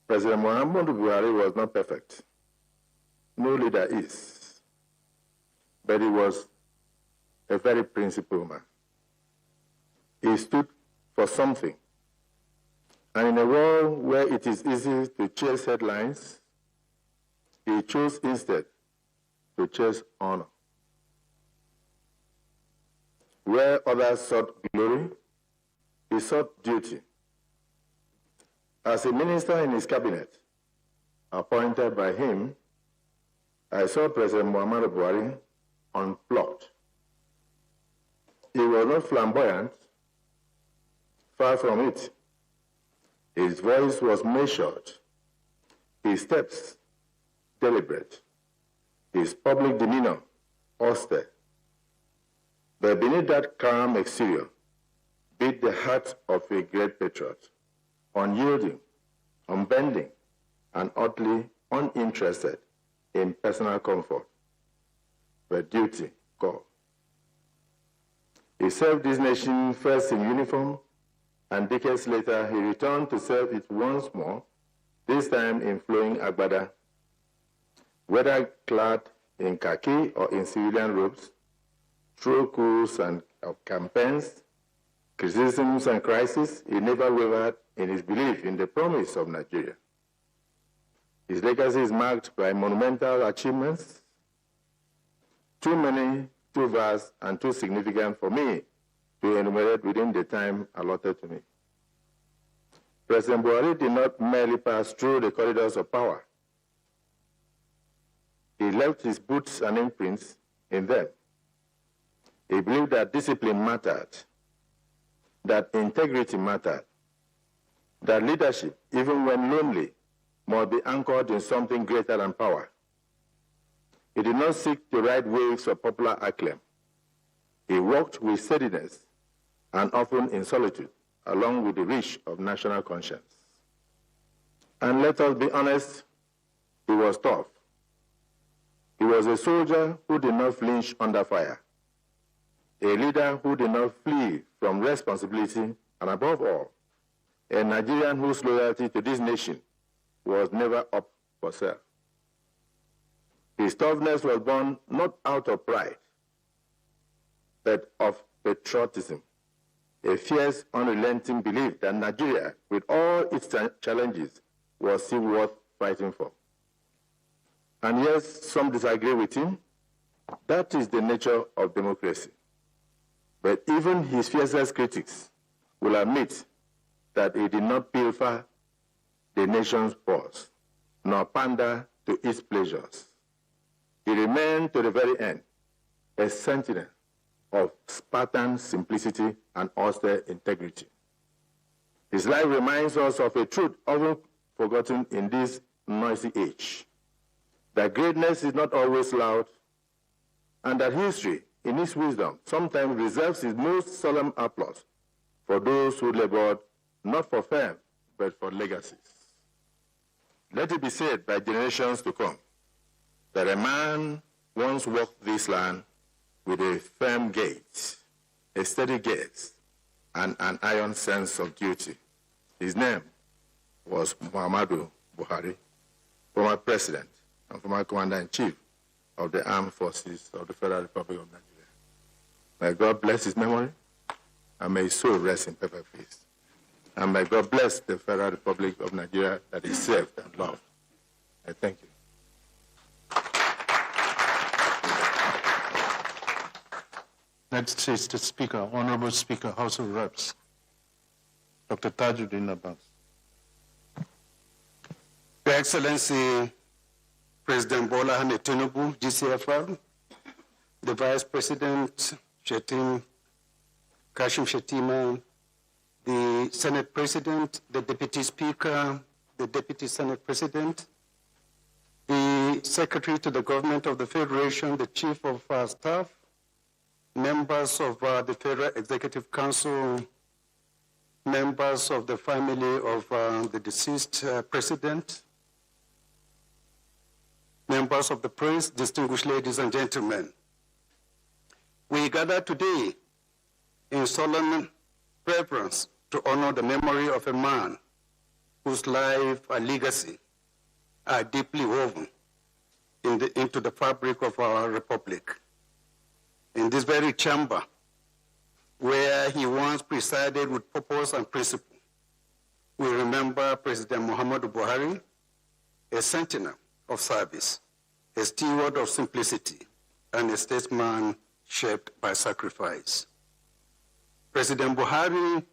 President Mohammadu Buhari was not perfect. No leader is. But he was a very principled man. He stood for something. And in a world where it is easy to chase headlines, he chose instead to chase honor. Where others sought glory, he sought duty. As a minister in his cabinet, appointed by him, I saw President Mohammadu Buhari unplugged. He was not flamboyant, far from it. His voice was measured, his steps deliberate, his public demeanor austere. But beneath that calm exterior beat the heart of a great patriot, unyielding, unbending, and utterly uninterested in personal comfort, but duty called. He served this nation first in uniform, and decades later he returned to serve it once more, this time in flowing agbada. Whether clad in khaki or in civilian robes, through coups and campaigns, criticisms and crises, he never wavered in his belief in the promise of Nigeria. His legacy is marked by monumental achievements, too many, too vast, and too significant for me to enumerate within the time allotted to me. President Buhari did not merely pass through the corridors of power. He left his boots and imprints in them. He believed that discipline mattered, that integrity mattered, that leadership, even when lonely, must be anchored in something greater than power. He did not seek to ride waves of popular acclaim. He walked with steadiness and often in solitude, along with the reach of national conscience. And let us be honest, he was tough. He was a soldier who did not flinch under fire, a leader who did not flee from responsibility, and above all, a Nigerian whose loyalty to this nation was never up for sale. His toughness was born not out of pride, but of patriotism, a fierce, unrelenting belief that Nigeria, with all its challenges, was still worth fighting for. And yes, some disagree with him. That is the nature of democracy. But even his fiercest critics will admit that he did not pilfer the nation's purse, nor pander to its pleasures. He remained to the very end a sentinel of Spartan simplicity and austere integrity. His life reminds us of a truth often forgotten in this noisy age, that greatness is not always loud, and that history, in its wisdom, sometimes reserves its most solemn applause for those who labored not for fame, but for legacies. Let it be said by generations to come that a man once walked this land with a firm gait, a steady gaze, and an iron sense of duty. His name was Mohammadu Buhari, former president and former commander-in-chief of the Armed Forces of the Federal Republic of Nigeria. May God bless his memory, and may his soul rest in perfect peace. And may God bless the Federal Republic of Nigeria that he served and loved. I thank you. Next is the Speaker, Honorable Speaker, House of Reps, Dr. Tajuddin Abbas. Your Excellency, President Bola Ahmed Tinubu, GCFR, the Vice President, Kashim Shettima, the Senate President, the Deputy Speaker, the Deputy Senate President, the Secretary to the Government of the Federation, the Chief of Staff, members of the Federal Executive Council, members of the family of the deceased President, members of the press, distinguished ladies and gentlemen. We gather today in solemn reverence to honor the memory of a man whose life and legacy are deeply woven into the fabric of our republic. In this very chamber, where he once presided with purpose and principle, we remember President Mohammadu Buhari, a sentinel of service, a steward of simplicity, and a statesman shaped by sacrifice. President Buhari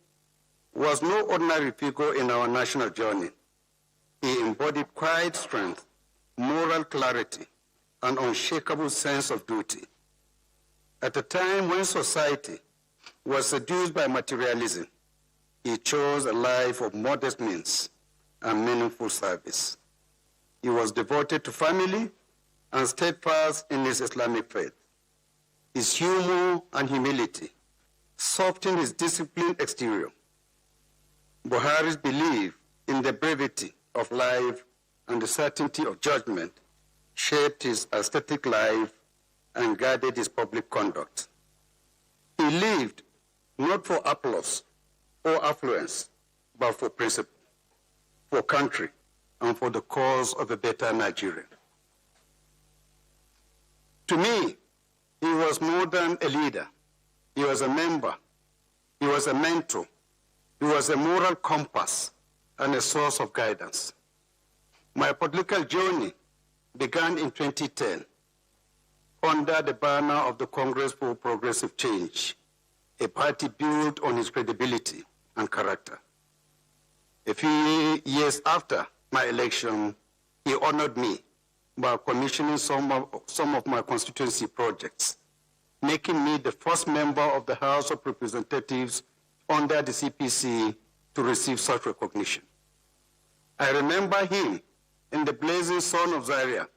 was no ordinary figure in our national journey. He embodied quiet strength, moral clarity, an unshakable sense of duty. At a time when society was seduced by materialism, he chose a life of modest means and meaningful service. He was devoted to family and steadfast in his Islamic faith. His humor and humility softened his disciplined exterior. Buhari's belief in the brevity of life and the certainty of judgment shaped his aesthetic life and guided his public conduct. He lived not for applause or affluence, but for principle, for country, and for the cause of a better Nigeria. To me, he was more than a leader. He was a member. He was a mentor. He was a moral compass and a source of guidance. My political journey began in 2010 under the banner of the Congress for Progressive Change, a party built on his credibility and character. A few years after my election, he honored me by commissioning some of my constituency projects, making me the first member of the House of Representatives under the CPC to receive such recognition. I remember him in the blazing sun of Zaria,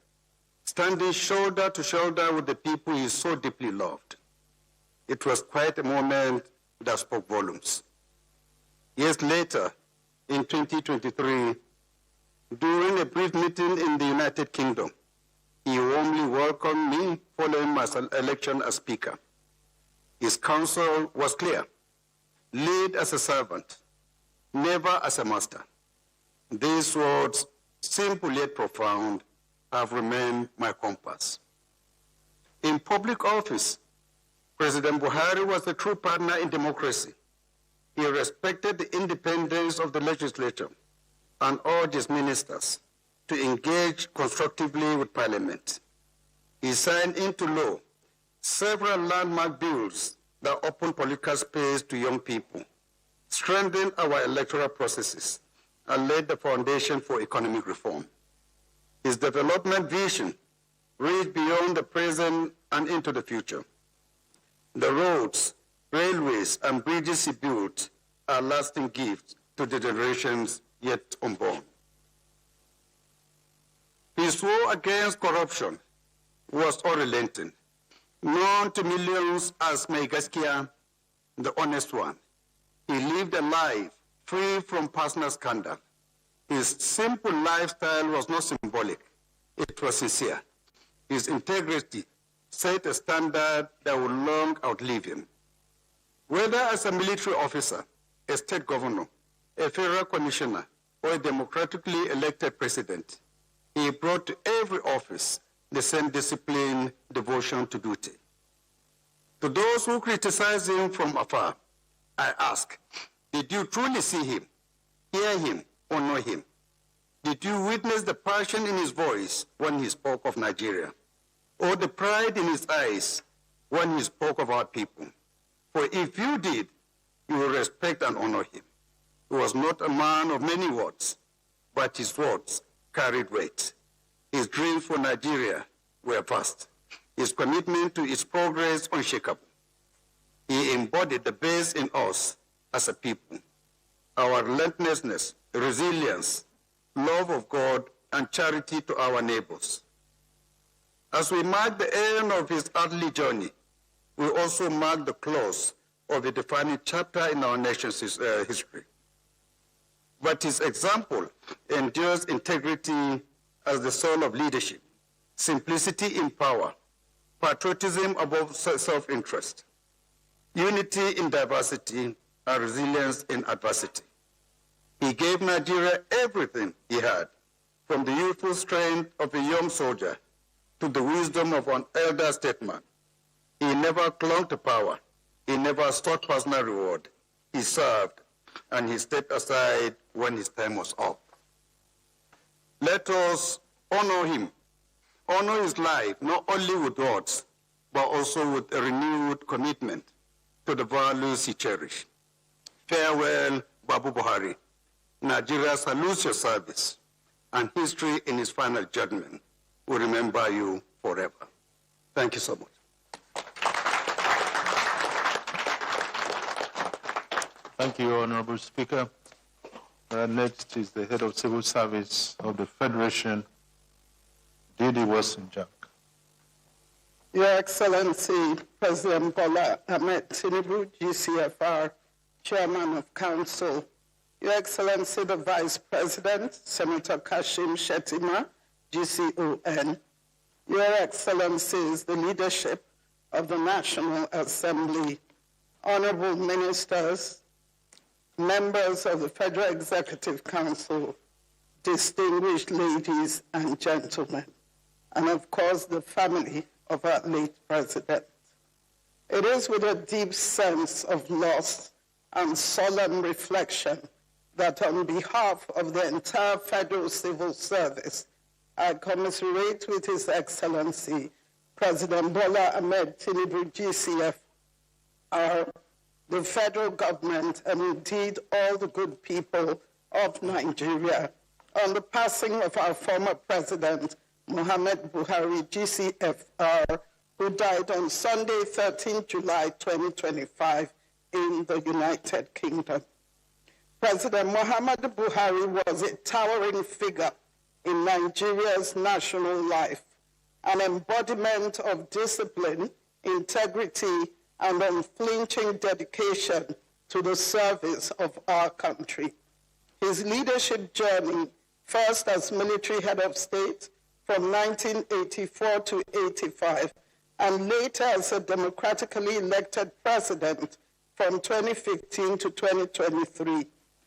standing shoulder to shoulder with the people he so deeply loved. It was quite a moment that spoke volumes. Years later, in 2023, during a brief meeting in the United Kingdom, he warmly welcomed me following my election as Speaker. His counsel was clear: lead as a servant, never as a master. These words, simple yet profound, have remained my compass. In public office, President Buhari was a true partner in democracy. He respected the independence of the legislature and urged his ministers to engage constructively with Parliament. He signed into law several landmark bills that open political space to young people, strengthened our electoral processes, and laid the foundation for economic reform. His development vision reached beyond the present and into the future. The roads, railways, and bridges he built are lasting gifts to the generations yet unborn. His war against corruption was unrelenting, known to millions as Megaskia, the honest one. He lived a life free from personal scandal. His simple lifestyle was not symbolic, it was sincere. His integrity set a standard that would long outlive him. Whether as a military officer, a state governor, a federal commissioner, or a democratically elected president, he brought to every office the same discipline, devotion to duty. To those who criticize him from afar, I ask, did you truly see him, hear him, or know him? Did you witness the passion in his voice when he spoke of Nigeria, or the pride in his eyes when he spoke of our people? For if you did, you will respect and honor him. He was not a man of many words, but his words carried weight. His dreams for Nigeria were vast. His commitment to its progress unshakable. He embodied the best in us as a people. Our relentlessness, resilience, love of God, and charity to our neighbors. As we mark the end of his earthly journey, we also mark the close of a defining chapter in our nation's history. But his example endures integrity as the soul of leadership, simplicity in power, patriotism above self-interest, unity in diversity, and resilience in adversity. He gave Nigeria everything he had, from the youthful strength of a young soldier to the wisdom of an elder statesman. He never clung to power. He never sought personal reward. He served, and he stepped aside when his time was up. Let us honor him, honor his life, not only with words, but also with a renewed commitment to the values he cherished. Farewell, Babu Buhari, Nigeria salutes your service, and history in its final judgment will remember you forever. Thank you so much. Thank you, Honorable Speaker. Next is the Head of Civil Service of the Federation, Didi Wasinjak. Your Excellency, President Bola Ahmed Tinubu, GCFR, Chairman of Council, Your Excellency, the Vice President, Senator Kashim Shettima, GCON, Your Excellencies, the leadership of the National Assembly, Honorable Ministers, members of the Federal Executive Council, distinguished ladies and gentlemen, and of course the family of our late President. It is with a deep sense of loss and solemn reflection that on behalf of the entire Federal Civil Service, I commiserate with His Excellency, President Bola Ahmed Tinubu, GCFR, the federal government, and indeed all the good people of Nigeria on the passing of our former President, Mohammadu Buhari, GCFR, who died on Sunday, 13 July 2025 in the United Kingdom. President Mohammadu Buhari was a towering figure in Nigeria's national life, an embodiment of discipline, integrity, and unflinching dedication to the service of our country. His leadership journey, first as military head of state from 1984 to 85, and later as a democratically elected president from 2015 to 2023,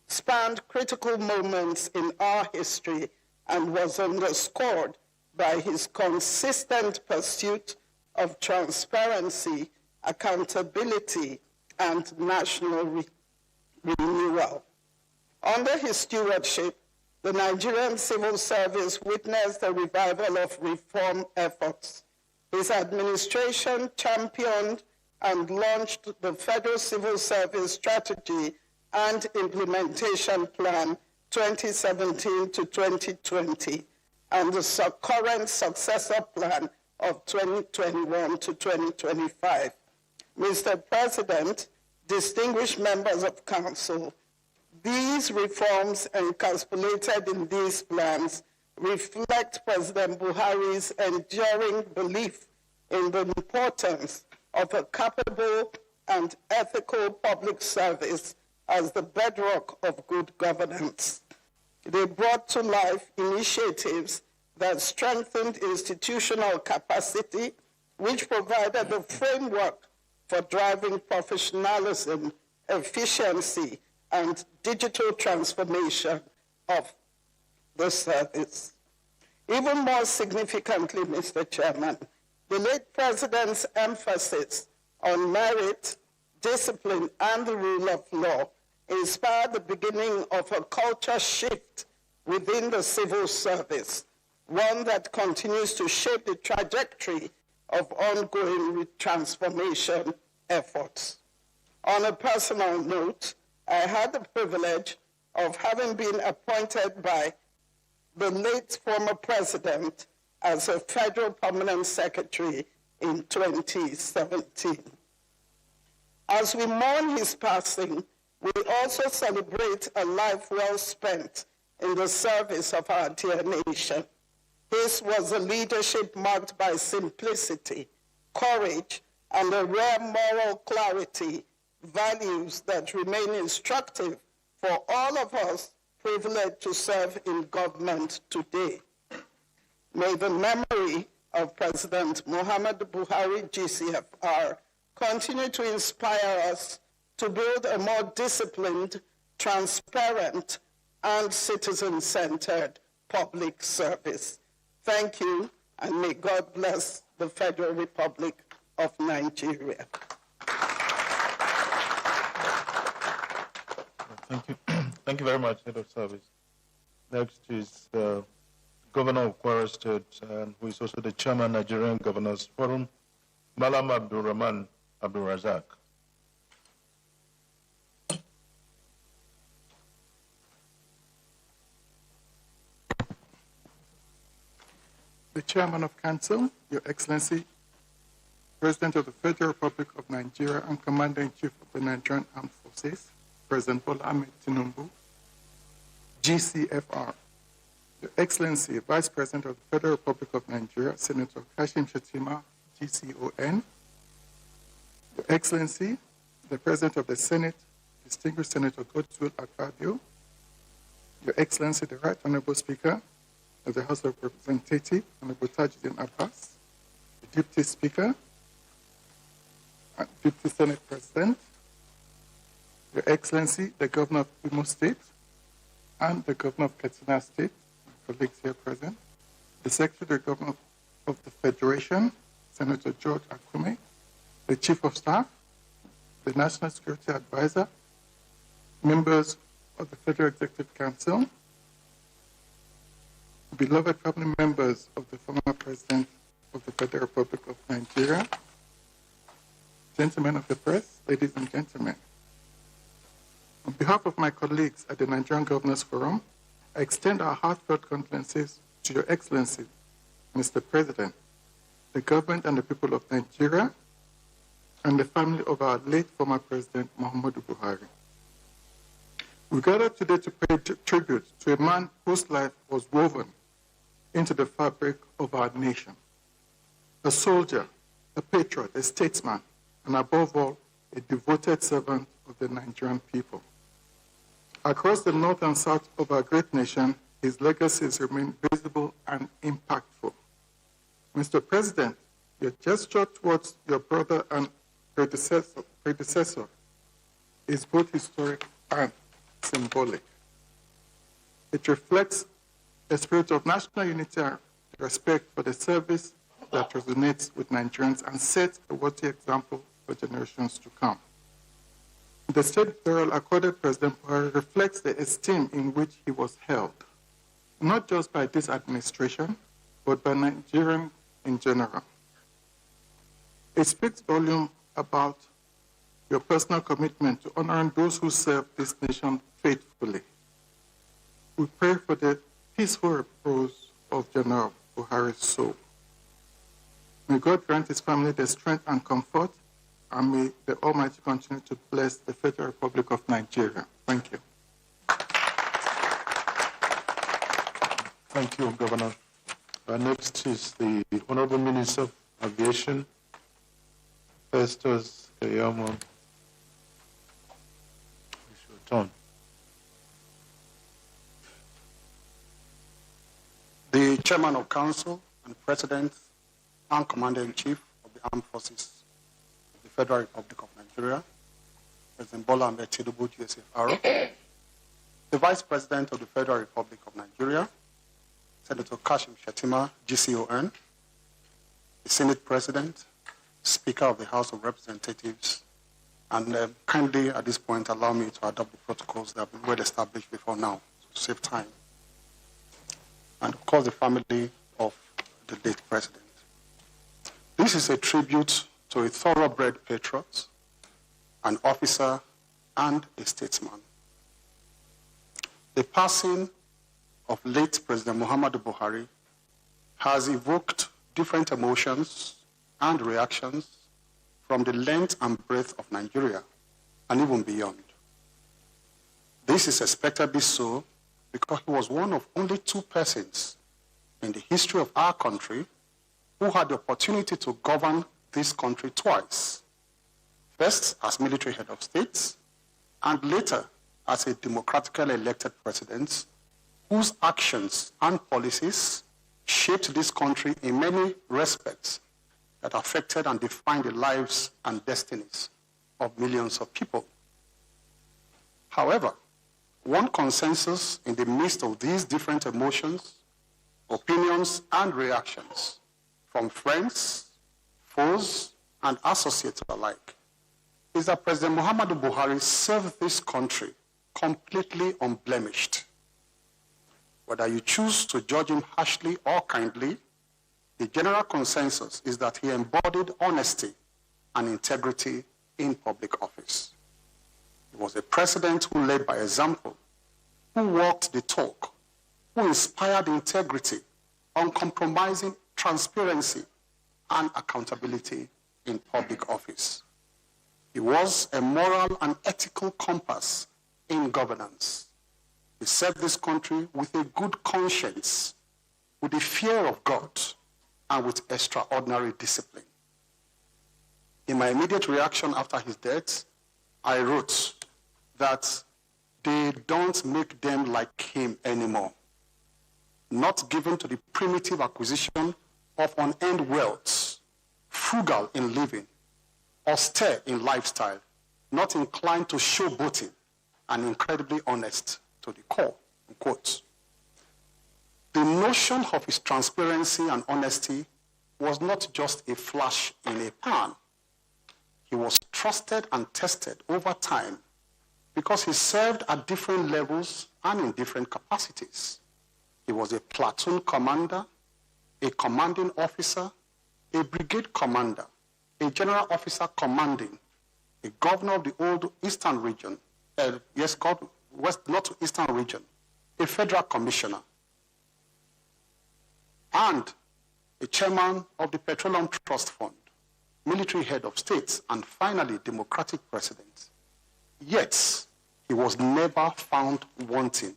spanned critical moments in our history and was underscored by his consistent pursuit of transparency, accountability, and national renewal. Under his stewardship, the Nigerian civil service witnessed a revival of reform efforts. His administration championed and launched the Federal Civil Service Strategy and Implementation Plan 2017 to 2020, and the current successor plan of 2021 to 2025. Mr. President, distinguished members of Council, these reforms encapsulated in these plans reflect President Buhari's enduring belief in the importance of a capable and ethical public service as the bedrock of good governance. They brought to life initiatives that strengthened institutional capacity, which provided the framework for driving professionalism, efficiency, and digital transformation of the service. Even more significantly, Mr. Chairman, the late President's emphasis on merit, discipline, and the rule of law inspired the beginning of a culture shift within the civil service, one that continues to shape the trajectory of ongoing transformation efforts. On a personal note, I had the privilege of having been appointed by the late former president as a federal permanent secretary in 2017. As we mourn his passing, we also celebrate a life well spent in the service of our dear nation. His was a leadership marked by simplicity, courage, and a rare moral clarity, values that remain instructive for all of us privileged to serve in government today. May the memory of President Mohammadu Buhari, GCFR, continue to inspire us to build a more disciplined, transparent, and citizen-centered public service. Thank you, and may God bless the Federal Republic of Nigeria. Thank you. Thank you very much, Head of Service. Next is the Governor of Kwara State, who is also the Chairman, Nigerian Governors Forum, Malam Abdul Razak. Chairman of Council, Your Excellency, President of the Federal Republic of Nigeria and Commander-in-Chief of the Nigerian Armed Forces, President Bola Ahmed Tinubu, GCFR, Your Excellency, Vice President of the Federal Republic of Nigeria, Senator Kashim Shettima, GCON, Your Excellency, the President of the Senate, Distinguished Senator Godswill Akpabio, Your Excellency, the Right Honorable Speaker of the House of Representatives, Honorable Tajuddin Abbas, the Deputy Speaker, and Deputy Senate President, Your Excellency, the Governor of Imo State, and the Governor of Katsina State, my colleagues here present, the Secretary Governor of the Federation, Senator George Akume, the Chief of Staff, the National Security Advisor, members of the Federal Executive Council, beloved family members of the former President of the Federal Republic of Nigeria, gentlemen of the press, ladies and gentlemen. On behalf of my colleagues at the Nigerian Governors Forum, I extend our heartfelt condolences to Your Excellency, Mr. President, the government and the people of Nigeria, and the family of our late former President, Mohammadu Buhari. We gather today to pay tribute to a man whose life was woven into the fabric of our nation. A soldier, a patriot, a statesman, and above all, a devoted servant of the Nigerian people. Across the north and south of our great nation, his legacies remain visible and impactful. Mr. President, your gesture towards your brother and predecessor is both historic and symbolic. It reflects a spirit of national unity and respect for the service that resonates with Nigerians and sets a worthy example for generations to come. The state burial accorded President Buhari reflects the esteem in which he was held, not just by this administration, but by Nigerians in general. It speaks volumes about your personal commitment to honoring those who serve this nation faithfully. We pray for the peaceful repose of General Buhari's soul. May God grant his family the strength and comfort, and may the Almighty continue to bless the Federal Republic of Nigeria. Thank you. Thank you, Governor. Next is the Honorable Minister of Aviation, Festus Keyamo. It's your turn. The Chairman of Council and President and Commander-in-Chief of the Armed Forces of the Federal Republic of Nigeria, President Bola Ahmed Tinubu, GCFR, the Vice President of the Federal Republic of Nigeria, Senator Kashim Shettima, GCON, the Senate President, Speaker of the House of Representatives, and kindly at this point allow me to adopt the protocols that have been well established before now to save time. And of course the family of the late President. This is a tribute to a thoroughbred patriot, an officer, and a statesman. The passing of late President Mohammadu Buhari has evoked different emotions and reactions from the length and breadth of Nigeria and even beyond. This is expectedly so because he was one of only two persons in the history of our country who had the opportunity to govern this country twice. First as military head of state, and later as a democratically elected president whose actions and policies shaped this country in many respects that affected and defined the lives and destinies of millions of people. However, one consensus in the midst of these different emotions, opinions, and reactions from friends, foes, and associates alike is that President Mohammadu Buhari served this country completely unblemished. Whether you choose to judge him harshly or kindly, the general consensus is that he embodied honesty and integrity in public office. He was a president who led by example, who walked the talk, who inspired integrity, uncompromising transparency, and accountability in public office. He was a moral and ethical compass in governance. He served this country with a good conscience, with the fear of God, and with extraordinary discipline. In my immediate reaction after his death, I wrote that they don't make them like him anymore. Not given to the primitive acquisition of unending wealth, frugal in living, austere in lifestyle, not inclined to showboating, and incredibly honest to the core, unquote. The notion of his transparency and honesty was not just a flash in a pan. He was trusted and tested over time because he served at different levels and in different capacities. He was a platoon commander, a commanding officer, a brigade commander, a general officer commanding, a governor of the old Eastern region, North-Eastern region, a federal commissioner, and a chairman of the Petroleum Trust Fund, military head of states, and finally, democratic president. Yet, he was never found wanting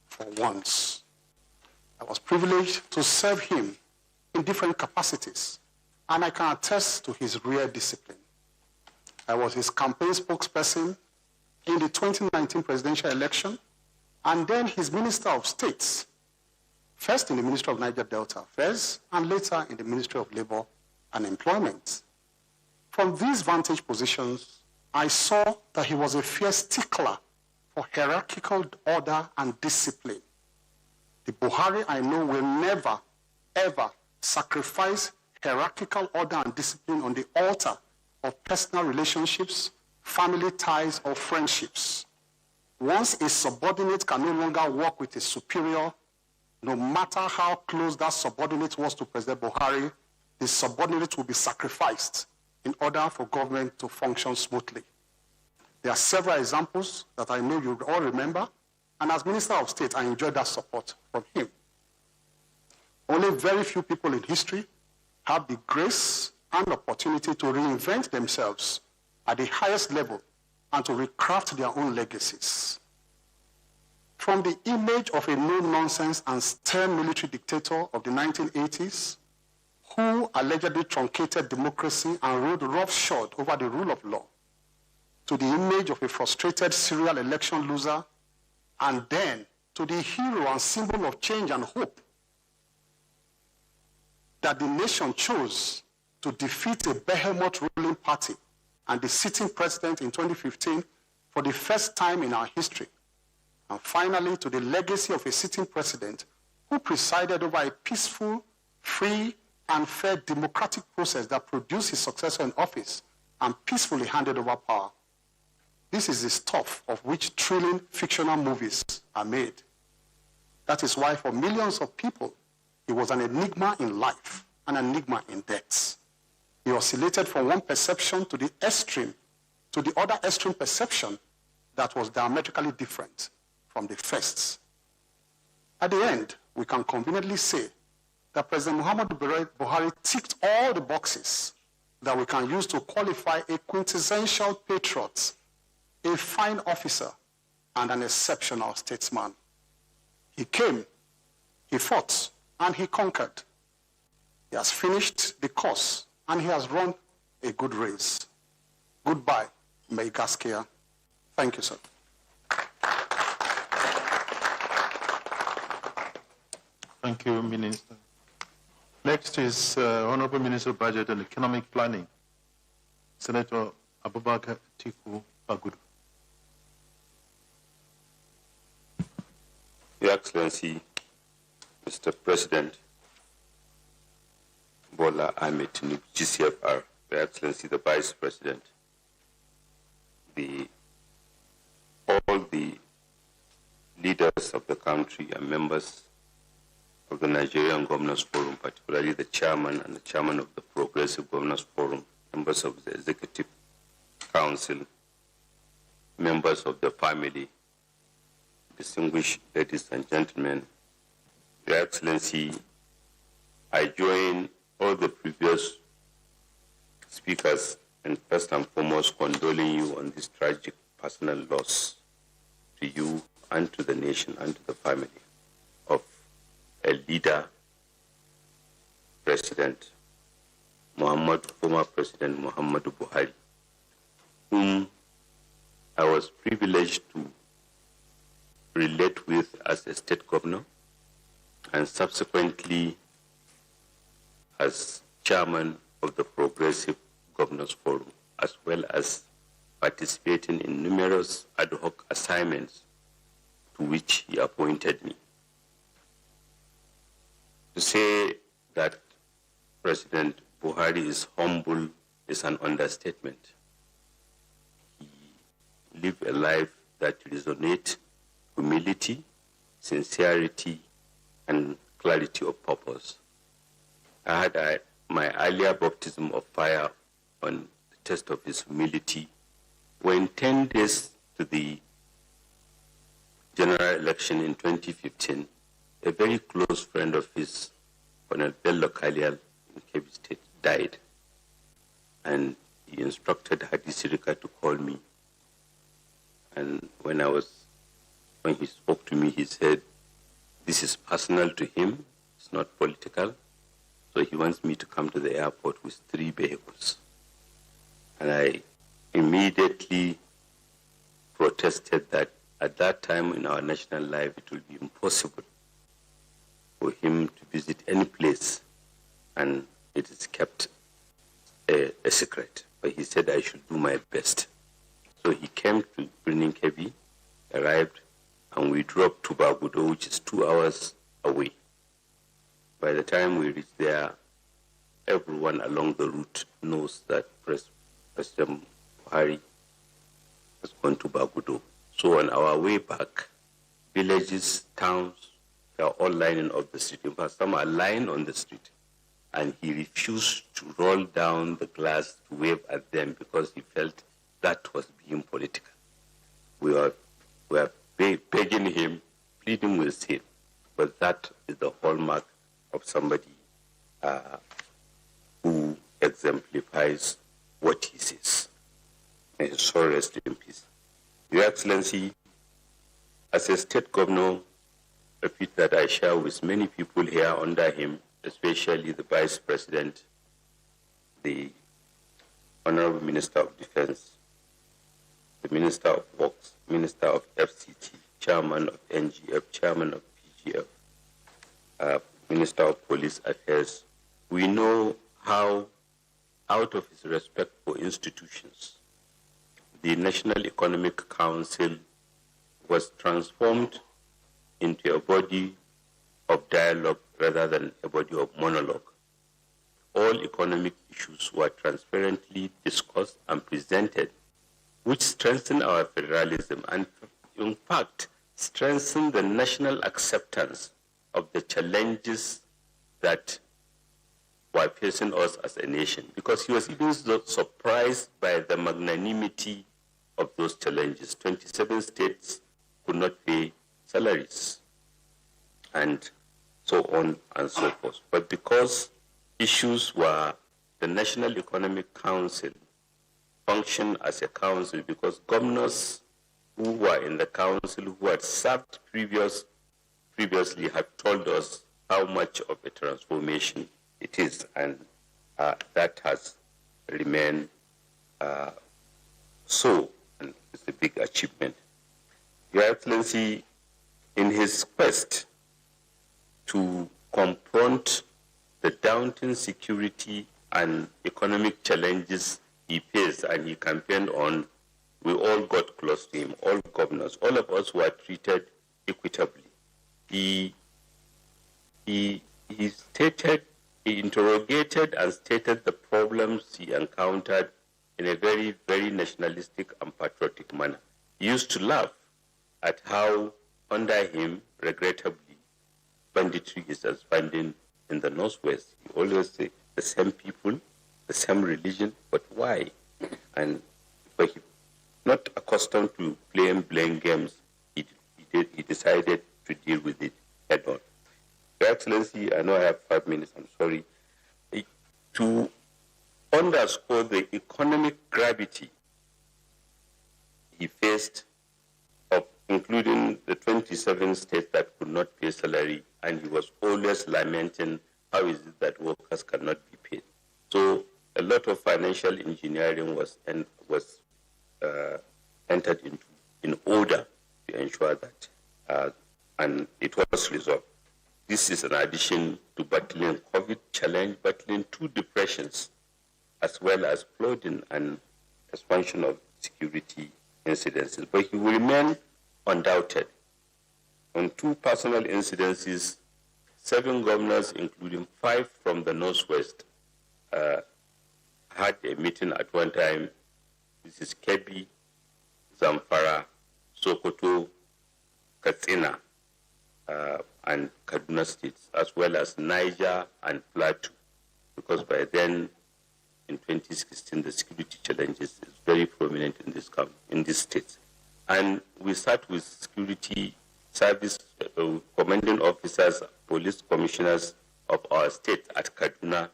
for once. I was privileged to serve him in different capacities, and I can attest to his rare discipline. I was his campaign spokesperson in the 2019 presidential election, and then his Minister of States, first in the Ministry of Niger Delta Affairs, and later in the Ministry of Labor and Employment. From these vantage positions, I saw that he was a fierce stickler for hierarchical order and discipline. The Buhari I know will never, ever sacrifice hierarchical order and discipline on the altar of personal relationships, family ties, or friendships. Once a subordinate can no longer work with a superior, no matter how close that subordinate was to President Buhari, the subordinate will be sacrificed in order for government to function smoothly. There are several examples that I know you all remember, and as Minister of State, I enjoyed that support from him. Only very few people in history have the grace and opportunity to reinvent themselves at the highest level and to recraft their own legacies. From the image of a no-nonsense and stern military dictator of the 1980s, who allegedly truncated democracy and rode roughshod over the rule of law, to the image of a frustrated serial election loser, and then to the hero and symbol of change and hope that the nation chose to defeat a behemoth ruling party and the sitting president in 2015 for the first time in our history. And finally, to the legacy of a sitting president who presided over a peaceful, free, and fair democratic process that produced his successor in office and peacefully handed over power. This is the stuff of which thrilling fictional movies are made. That is why for millions of people, he was an enigma in life, an enigma in death. He oscillated from one perception to the extreme, to the other extreme perception that was diametrically different from the first. At the end, we can conveniently say that President Mohammadu Buhari ticked all the boxes that we can use to qualify a quintessential patriot, a fine officer, and an exceptional statesman. He came, he fought, and he conquered. He has finished the course, and he has run a good race. Goodbye, May Gaskia. Thank you, sir. Thank you, Minister. Next is Honorable Minister of Budget and Economic Planning, Senator Abubakar Atiku Bagudu. Your Excellency, Mr. President Bola Ahmed Tinubu, GCFR, Your Excellency, the Vice President, all the leaders of the country and members of the Nigerian Governors Forum, particularly the chairman and the chairman of the Progressive Governors Forum, members of the Executive Council, members of the family, distinguished ladies and gentlemen, Your Excellency, I join all the previous speakers in first and foremost condoling you on this tragic personal loss to you and to the nation and to the family of a leader, President Mohammadu, former President Mohammadu Buhari, whom I was privileged to relate with as a state governor and subsequently as chairman of the Progressive Governors Forum, as well as participating in numerous ad hoc assignments to which he appointed me. To say that President Buhari is humble is an understatement. He lived a life that resonates humility, sincerity, and clarity of purpose. I had my earlier baptism of fire on the test of his humility when 10 days to the general election in 2015, a very close friend of his, Colonel Bello Kalial in Kebbi State, died. And he instructed Hadi Sirika to call me. And when he spoke to me, he said, this is personal to him, it's not political. So he wants me to come to the airport with 3 vehicles. And I immediately protested that at that time in our national life, it will be impossible for him to visit any place, and it is kept a secret. But he said I should do my best. So he came to Birnin Kebbi, arrived, and we drove to Bagudo, which is 2 hours away. By the time we reached there, everyone along the route knows that President Buhari has gone to Bagudo. So on our way back, villages, towns, they are all lining up the street. In fact, some are lying on the street. And he refused to roll down the glass to wave at them because he felt that was being political. We were begging him, pleading with him. But that is the hallmark of somebody who exemplifies what he says. May his soul rest in peace. Your Excellency, as a state governor, a feat that I share with many people here under him, especially the Vice President, the Honorable Minister of Defense, the Minister of Works, Minister of FCT, Chairman of NGF, Chairman of PGF, Minister of Police Affairs. We know how, out of his respect for institutions, the National Economic Council was transformed into a body of dialogue rather than a body of monologue. All economic issues were transparently discussed and presented, which strengthened our federalism and, in fact, strengthened the national acceptance of the challenges that were facing us as a nation, because he was even surprised by the magnanimity of those challenges. 27 states could not pay salaries, and so on and so forth. But because issues were, the National Economic Council functioned as a council, because governors who were in the council, who had served previously, had told us how much of a transformation it is, and that has remained so, and it's a big achievement. Your Excellency, in his quest to confront the daunting security and economic challenges he faced and he campaigned on, we all got close to him, all governors, all of us were treated equitably. He interrogated and stated the problems he encountered in a very, very nationalistic and patriotic manner. He used to laugh at how, under him, regrettably, banditry is expanding in the Northwest. He always say the same people, the same religion, but why? And but he, not accustomed to playing blame games, he decided to deal with it head on. Your Excellency, I know I have 5 minutes, I'm sorry. To underscore the economic gravity he faced, of including the 27 states that could not pay salary, and he was always lamenting how is it that workers cannot be paid. So a lot of financial engineering was entered into in order to ensure that, and it was resolved. This is an addition to battling COVID challenge, battling 2 depressions, as well as flooding and expansion of security incidences. But he will remain undoubted. On 2 personal incidences, 7 governors, including 5 from the Northwest, had a meeting at one time. This is Kebbi, Zamfara, Sokoto, Katsina, and Kaduna states, as well as Niger and Plateau, because by then, in 2016, the security challenges is very prominent in these states. And we sat with security service commanding officers, police commissioners of our state at Kaduna,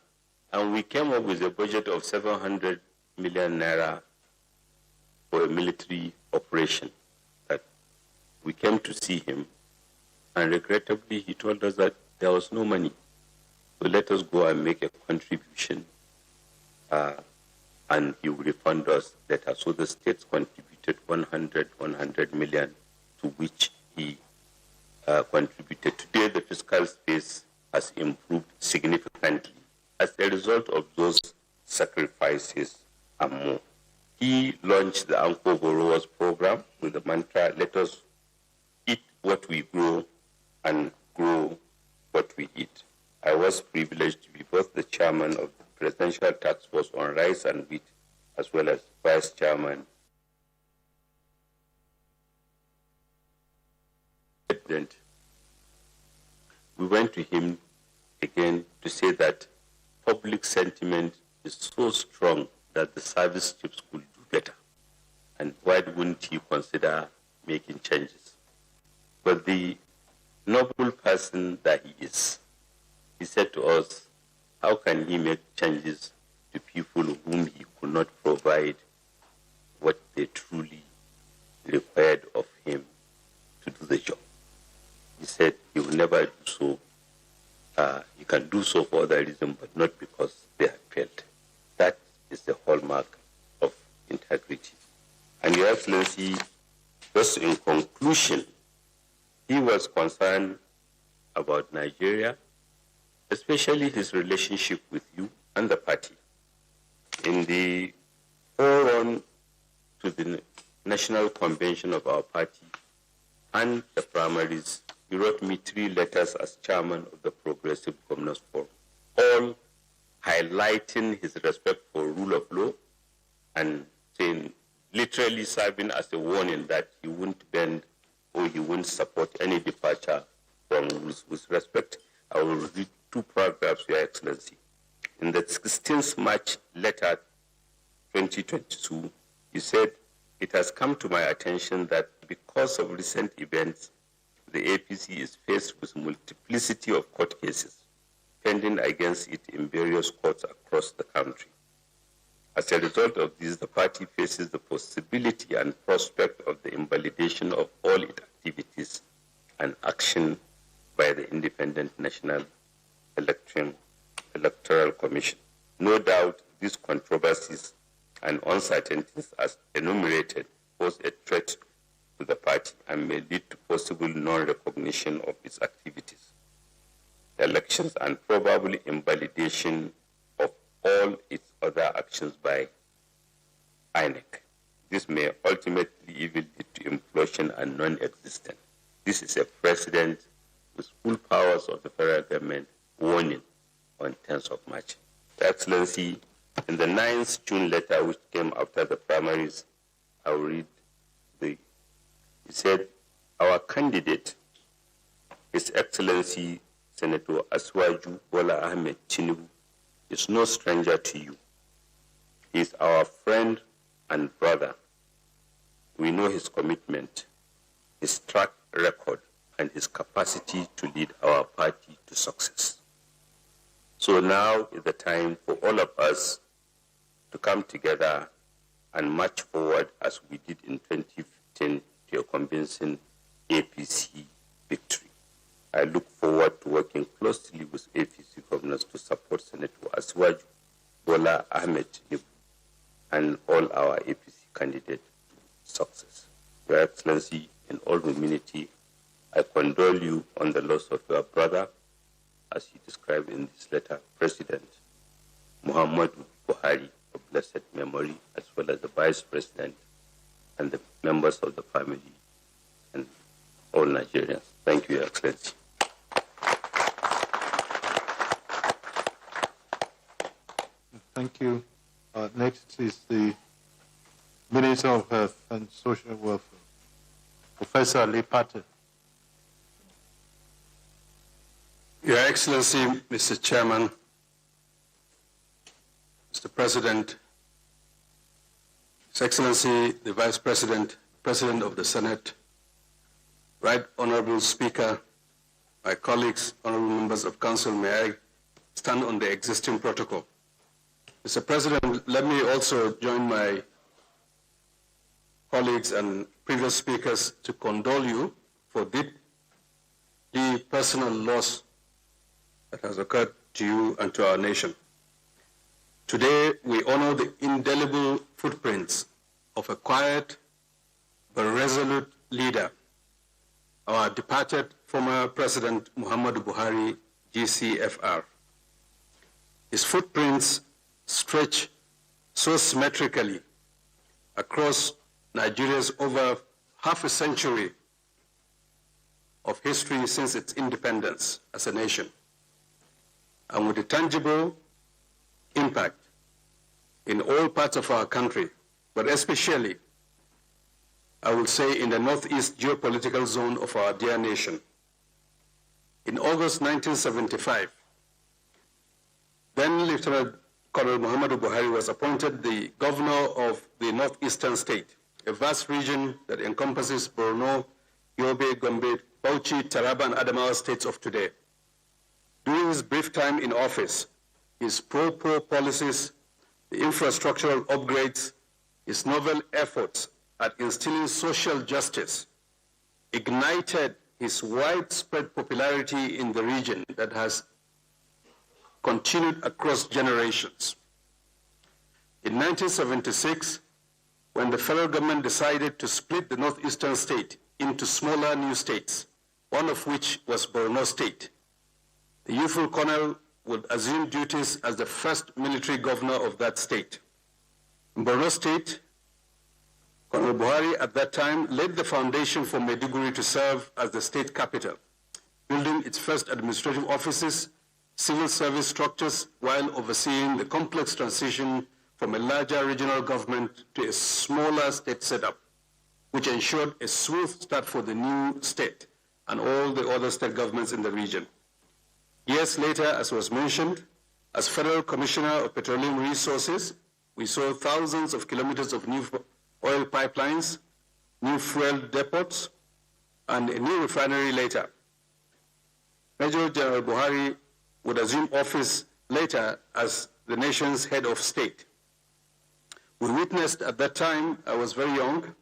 and we came up with a budget of 700 million naira for a military operation. That we came to see him, and regrettably, he told us that there was no money. So let us go and make a contribution, and he will refund us later. So the states contributed 100 million, to which he contributed. Today, the fiscal space has improved significantly as a result of those sacrifices and more. He launched the Anko Borrowers program with the mantra, let us eat what we grow and grow what we eat. I was privileged to be both the chairman of the Presidential Task Force on Rice and Wheat, as well as vice chairman. We went to him again to say that public sentiment is so strong that the service chiefs could do better. And why wouldn't he consider making changes? But the noble person that he is, he said to us, how can he make changes to people whom he could not provide what they truly required of him to do the job? He said he will never do so. He can do so for other reasons, but not because they have failed. That is the hallmark of integrity. And Your Excellency, just in conclusion, he was concerned about Nigeria, especially his relationship with you and the party. In the forerun to the national convention of our party and the primaries, he wrote me 3 letters as chairman of the Progressive Governors Forum, all highlighting his respect for rule of law and saying, literally serving as a warning that he wouldn't bend or he wouldn't support any departure from rules. With respect, I will read 2 paragraphs, Your Excellency. In the 16th March letter 2022, he said, it has come to my attention that because of recent events, the APC is faced with multiplicity of court cases pending against it in various courts across the country. As a result of this, the party faces the possibility and prospect of the invalidation of all its activities and action by the Independent National Electoral Commission. No doubt these controversies and uncertainties as enumerated pose a threat to the party and may lead to possible non-recognition of its activities, elections, and probably invalidation of all its other actions by INEC. This may ultimately even lead to implosion and non-existence. This is a precedent with full powers of the federal government warning on 10th of March. Your Excellency, in the 9th June letter which came after the primaries, I will read he said, our candidate, His Excellency Senator Asiwaju Bola Ahmed Tinubu, is no stranger to you. He is our friend and brother. We know his commitment, his track record, and his capacity to lead our party to success. So now is the time for all of us to come together and march forward as we did in 2015 to a convincing APC victory. I look forward to working closely with APC governors to support Senator Asiwaju Bola Ahmed Tinubu and all our APC candidates to success. Your Excellency, in all humility, I condole you on the loss of your brother, as he described in this letter, President Mohammadu Buhari, of blessed memory, as well as the Vice President and the members of the family and all Nigerians. Thank you, Your Excellency. Thank you. Next is the Minister of Health and Social Welfare, Professor Ali Pate. Your Excellency, Mr. Chairman, Mr. President, His Excellency, the Vice President, President of the Senate, Right Honorable Speaker, my colleagues, honorable members of Council, may I stand on the existing protocol. Mr. President, let me also join my colleagues and previous speakers to condole you for the personal loss that has occurred to you and to our nation. Today, we honor the indelible footprints of a quiet but resolute leader, our departed former President Mohammadu Buhari, GCFR. His footprints stretch so symmetrically across Nigeria's over half a century of history since its independence as a nation, and with a tangible impact in all parts of our country, but especially, I will say, in the northeast geopolitical zone of our dear nation. In August 1975, then Lieutenant Colonel Mohammadu Buhari was appointed the governor of the northeastern state, a vast region that encompasses Borno, Yobe, Gombe, Bauchi, Taraba, and Adamawa states of today. During his brief time in office, his pro-poor policies, the infrastructural upgrades, his novel efforts at instilling social justice ignited his widespread popularity in the region that has continued across generations. In 1976, when the federal government decided to split the northeastern state into smaller new states, one of which was Borno State, the youthful colonel would assume duties as the first military governor of that state. In Borno State, Colonel Buhari at that time laid the foundation for Maiduguri to serve as the state capital, building its first administrative offices, civil service structures, while overseeing the complex transition from a larger regional government to a smaller state setup, which ensured a smooth start for the new state and all the other state governments in the region. Years later, as was mentioned, as Federal Commissioner of Petroleum Resources, we saw thousands of kilometers of new oil pipelines, new fuel depots, and a new refinery later. Major General Buhari would assume office later as the nation's head of state. We witnessed at that time, I was very young,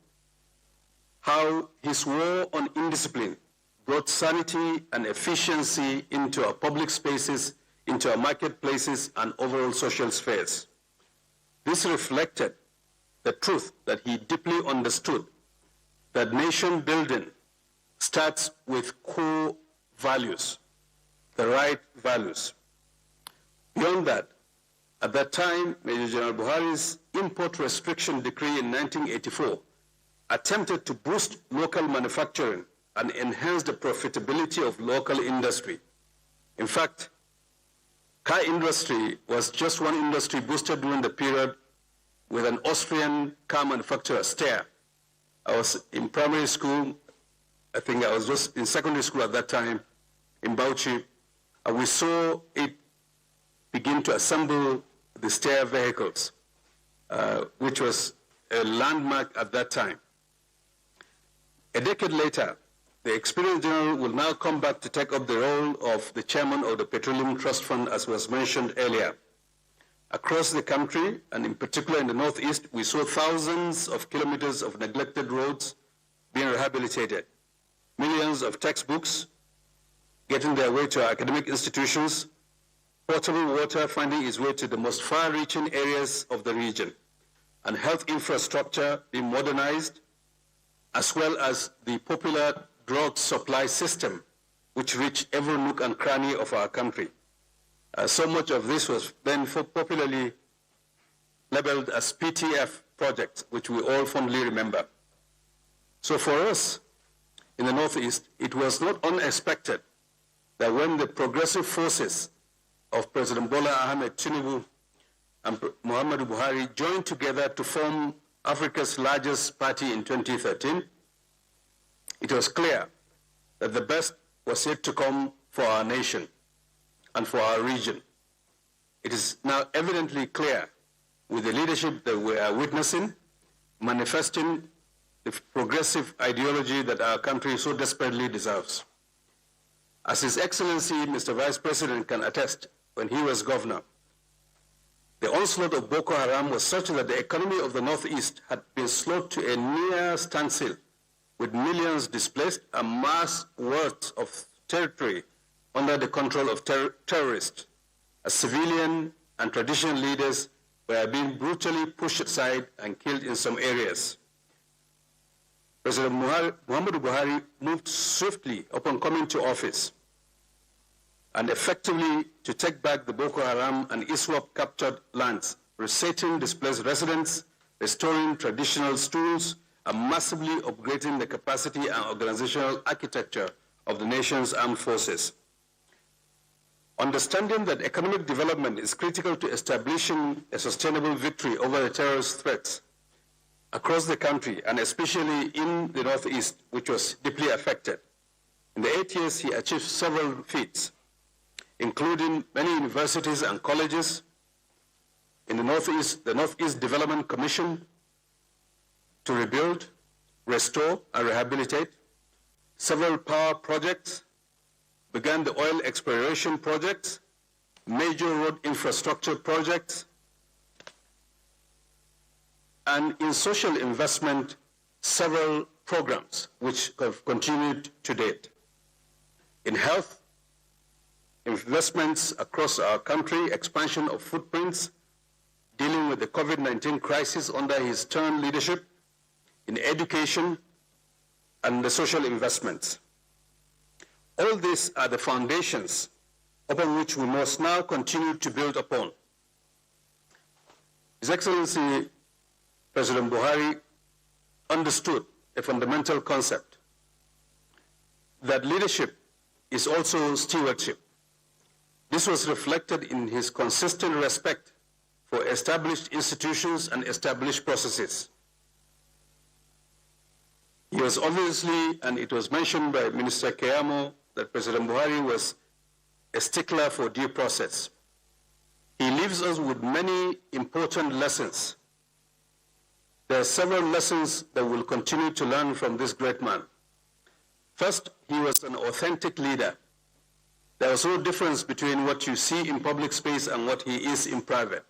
how his war on indiscipline brought sanity and efficiency into our public spaces, into our marketplaces, and overall social spheres. This reflected the truth that he deeply understood, that nation building starts with core values, the right values. Beyond that, at that time, Major General Buhari's import restriction decree in 1984 attempted to boost local manufacturing and enhance the profitability of local industry. In fact, car industry was just one industry boosted during the period with an Austrian car manufacturer, Steyr. I was in primary school, I think I was just in secondary school at that time, in Bauchi, and we saw it begin to assemble the Steyr vehicles, which was a landmark at that time. A decade later, the experienced general will now come back to take up the role of the chairman of the Petroleum Trust Fund, as was mentioned earlier. Across the country, and in particular in the Northeast, we saw thousands of kilometers of neglected roads being rehabilitated, millions of textbooks getting their way to our academic institutions, potable water finding its way to the most far-reaching areas of the region, and health infrastructure being modernized, as well as the popular drug supply system, which reached every nook and cranny of our country. So much of this was then popularly labeled as PTF projects, which we all fondly remember. So for us in the Northeast, it was not unexpected that when the progressive forces of President Bola Ahmed Tinubu and Mohammadu Buhari joined together to form Africa's largest party in 2013, it was clear that the best was yet to come for our nation and for our region. It is now evidently clear with the leadership that we are witnessing, manifesting the progressive ideology that our country so desperately deserves. As His Excellency, Mr. Vice President, can attest, when he was governor, the onslaught of Boko Haram was such that the economy of the Northeast had been slowed to a near standstill, with millions displaced and mass worth of territory under the control of terrorists, as civilian and traditional leaders were being brutally pushed aside and killed in some areas. President Muhammadu Buhari moved swiftly upon coming to office and effectively to take back the Boko Haram and ISWAP captured lands, resetting displaced residents, restoring traditional schools, and massively upgrading the capacity and organizational architecture of the nation's armed forces. Understanding that economic development is critical to establishing a sustainable victory over the terrorist threats across the country, and especially in the Northeast, which was deeply affected. In the 8 years, he achieved several feats, including many universities and colleges. In the Northeast Development Commission to rebuild, restore, and rehabilitate, several power projects, began the oil exploration projects, major road infrastructure projects, and in social investment, several programs which have continued to date. In health, investments across our country, expansion of footprints, dealing with the COVID-19 crisis under his term leadership, in education, and the social investments. All these are the foundations upon which we must now continue to build upon. His Excellency President Buhari understood a fundamental concept, that leadership is also stewardship. This was reflected in his consistent respect for established institutions and established processes. He was obviously, and it was mentioned by Minister Keyamo, that President Buhari was a stickler for due process. He leaves us with many important lessons. There are several lessons that we'll continue to learn from this great man. First, he was an authentic leader. There was no difference between what you see in public space and what he is in private.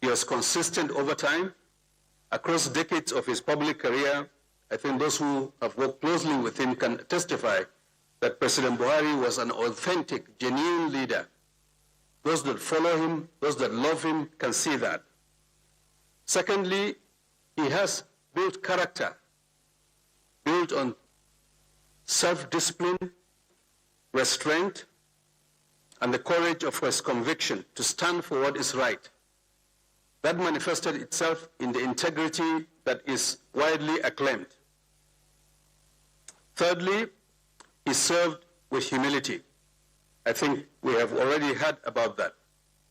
He was consistent over time. Across decades of his public career, I think those who have worked closely with him can testify that President Buhari was an authentic, genuine leader. Those that follow him, those that love him, can see that. Secondly, he has built character, built on self-discipline, restraint, and the courage of his conviction to stand for what is right. That manifested itself in the integrity that is widely acclaimed. Thirdly, he served with humility. I think we have already heard about that.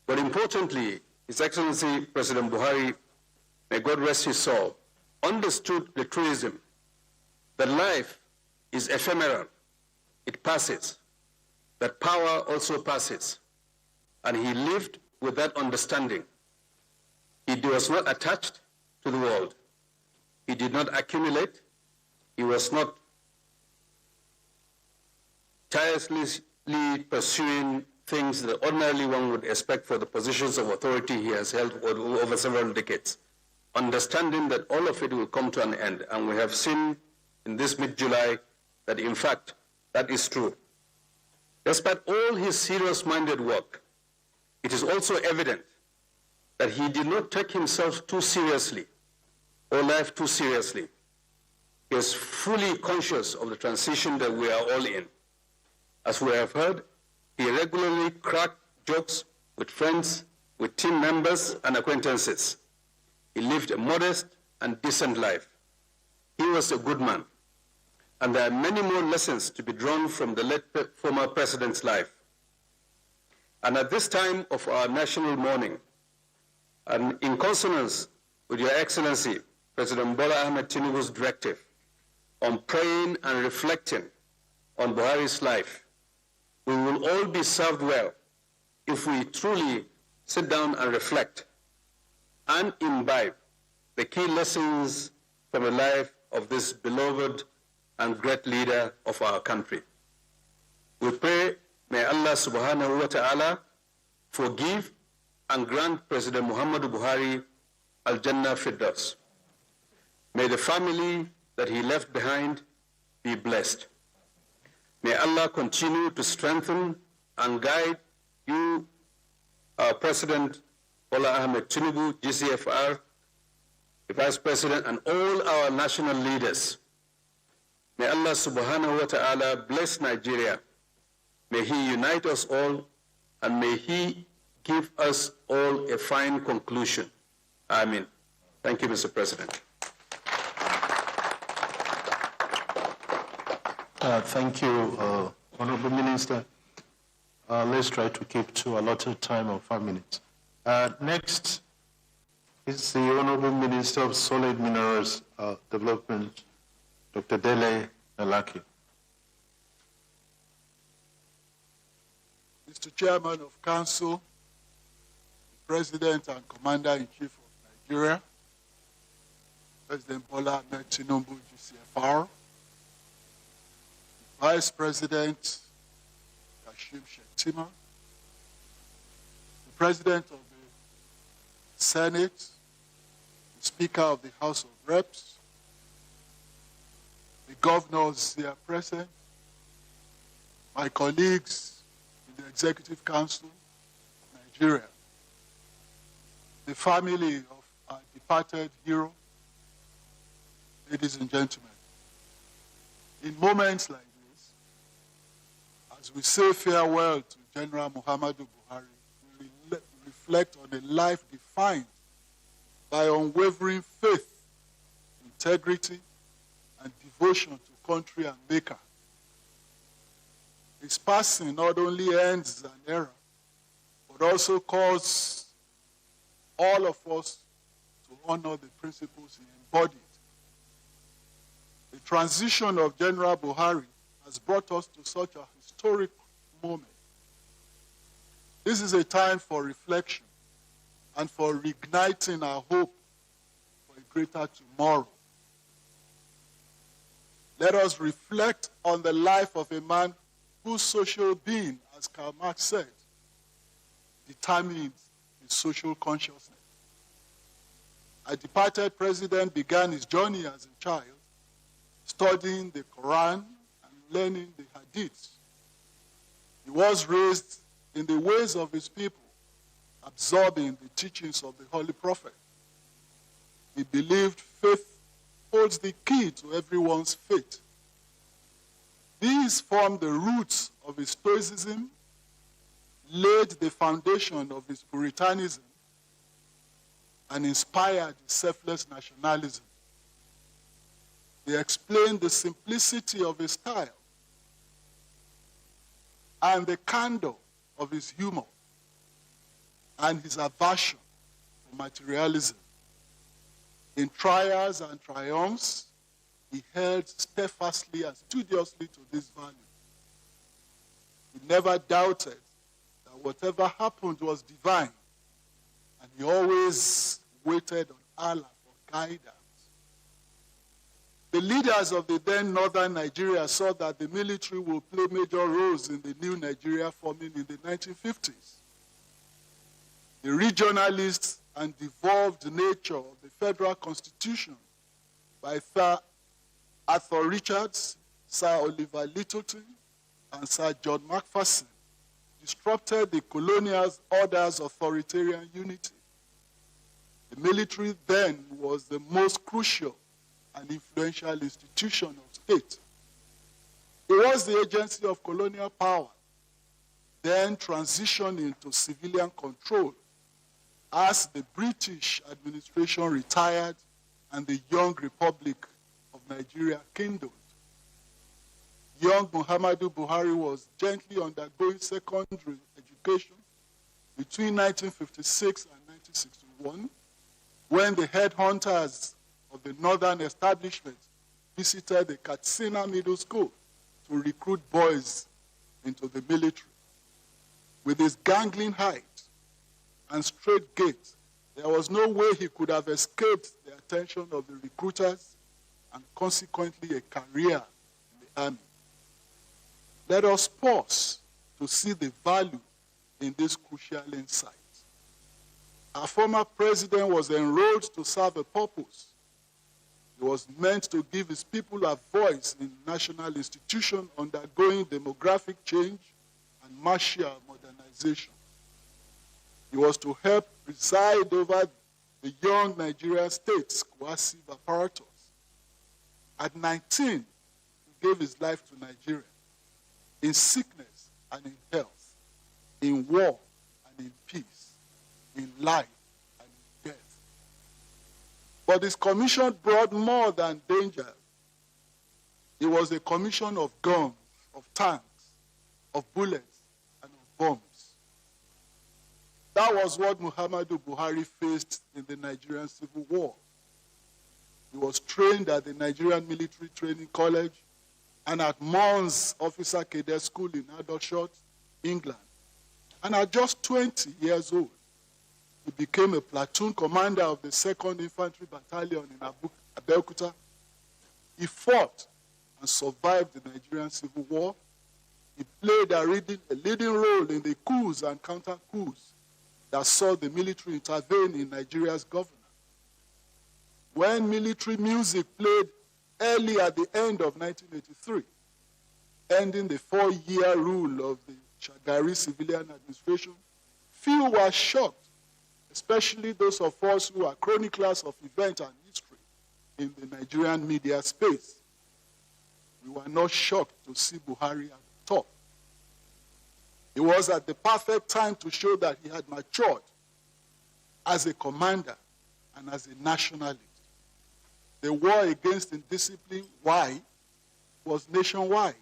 But importantly, His Excellency President Buhari, may God rest his soul, understood the truism that life is ephemeral, it passes, that power also passes. And he lived with that understanding. He was not attached to the world. He did not accumulate. He was not tirelessly pursuing things that ordinarily one would expect for the positions of authority he has held over several decades, understanding that all of it will come to an end. And we have seen in this mid-July that, in fact, that is true. Despite all his serious-minded work, it is also evident that he did not take himself too seriously or life too seriously. He is fully conscious of the transition that we are all in. As we have heard, he regularly cracked jokes with friends, with team members and acquaintances. He lived a modest and decent life. He was a good man. And there are many more lessons to be drawn from the late former president's life. And at this time of our national mourning, and in consonance with Your Excellency, President Bola Ahmed Tinubu's directive on praying and reflecting on Buhari's life, we will all be served well if we truly sit down and reflect and imbibe the key lessons from the life of this beloved and great leader of our country. We pray, may Allah subhanahu wa ta'ala forgive and grant President Mohammadu Buhari Al-Jannah Firdaus. May the family that he left behind be blessed. May Allah continue to strengthen and guide you, our President Bola Ahmed Tinubu, GCFR, the Vice President, and all our national leaders. May Allah subhanahu wa ta'ala bless Nigeria. May He unite us all, and may He give us all a fine conclusion. Amen. Thank you, Mr. President. Thank you, Honorable Minister. Let's try to keep to allotted time of 5 minutes. Next is the Honorable Minister of Solid Minerals Development, Dr. Dele Nalaki. Mr. Chairman of Council, President and Commander-in-Chief of Nigeria, President Bola Ahmed Tinubu, GCFR, Vice President Kashim Shettima, the President of the Senate, the Speaker of the House of Reps, the governors here present, my colleagues in the Executive Council of Nigeria, the family of our departed hero, ladies and gentlemen. In moments like this, as we say farewell to General Mohammadu Buhari, we reflect on a life defined by unwavering faith, integrity, and devotion to country and maker. His passing not only ends an era, but also calls all of us to honor the principles he embodied. The transition of General Buhari has brought us to such a historic moment. This is a time for reflection and for reigniting our hope for a greater tomorrow. Let us reflect on the life of a man whose social being, as Karl Marx said, determines his social consciousness. A departed president began his journey as a child, studying the Quran and learning the Hadiths. He was raised in the ways of his people, absorbing the teachings of the Holy Prophet. He believed faith holds the key to everyone's fate. These formed the roots of his Stoicism, laid the foundation of his Puritanism, and inspired his selfless nationalism. They explain the simplicity of his style and the candor of his humor and his aversion for materialism. In trials and triumphs, he held steadfastly and studiously to this value. He never doubted that whatever happened was divine, and he always waited on Allah for guidance. The leaders of the then northern Nigeria saw that the military will play major roles in the new Nigeria forming in the 1950s. The regionalist and devolved nature of the federal constitution by Sir Arthur Richards, Sir Oliver Littleton, and Sir John Macpherson disrupted the colonial order's authoritarian unity. The military then was the most crucial and influential institution of state. It was the agency of colonial power, then transitioned into civilian control as the British administration retired and the young Republic of Nigeria kindled. Young Mohammadu Buhari was gently undergoing secondary education between 1956 and 1961 when the headhunters of the northern establishment visited the Katsina Middle School to recruit boys into the military. With his gangling height and straight gait, there was no way he could have escaped the attention of the recruiters and consequently a career in the army. Let us pause to see the value in this crucial insight. Our former president was enrolled to serve a purpose. He was meant to give his people a voice in national institutions undergoing demographic change and martial modernization. He was to help preside over the young Nigerian state's coercive apparatus. At 19, he gave his life to Nigeria, in sickness and in health, in war and in peace, in life and in death. But his commission brought more than danger. It was a commission of guns, of tanks, of bullets, and of bombs. That was what Muhammadu Buhari faced in the Nigerian Civil War. He was trained at the Nigerian Military Training College and at Mons Officer Cadet School in Aldershot, England. And at just 20 years old, he became a platoon commander of the 2nd Infantry Battalion in Abuja. He fought and survived the Nigerian Civil War. He played a leading role in the coups and counter-coups that saw the military intervene in Nigeria's governance. When military music played early at the end of 1983, ending the 4-year rule of the Shagari civilian administration, few were shocked, especially those of us who are chroniclers of events and history in the Nigerian media space. We were not shocked to see Buhari at the top. It was at the perfect time to show that he had matured as a commander and as a nationalist. The war against indiscipline, why, was nationwide.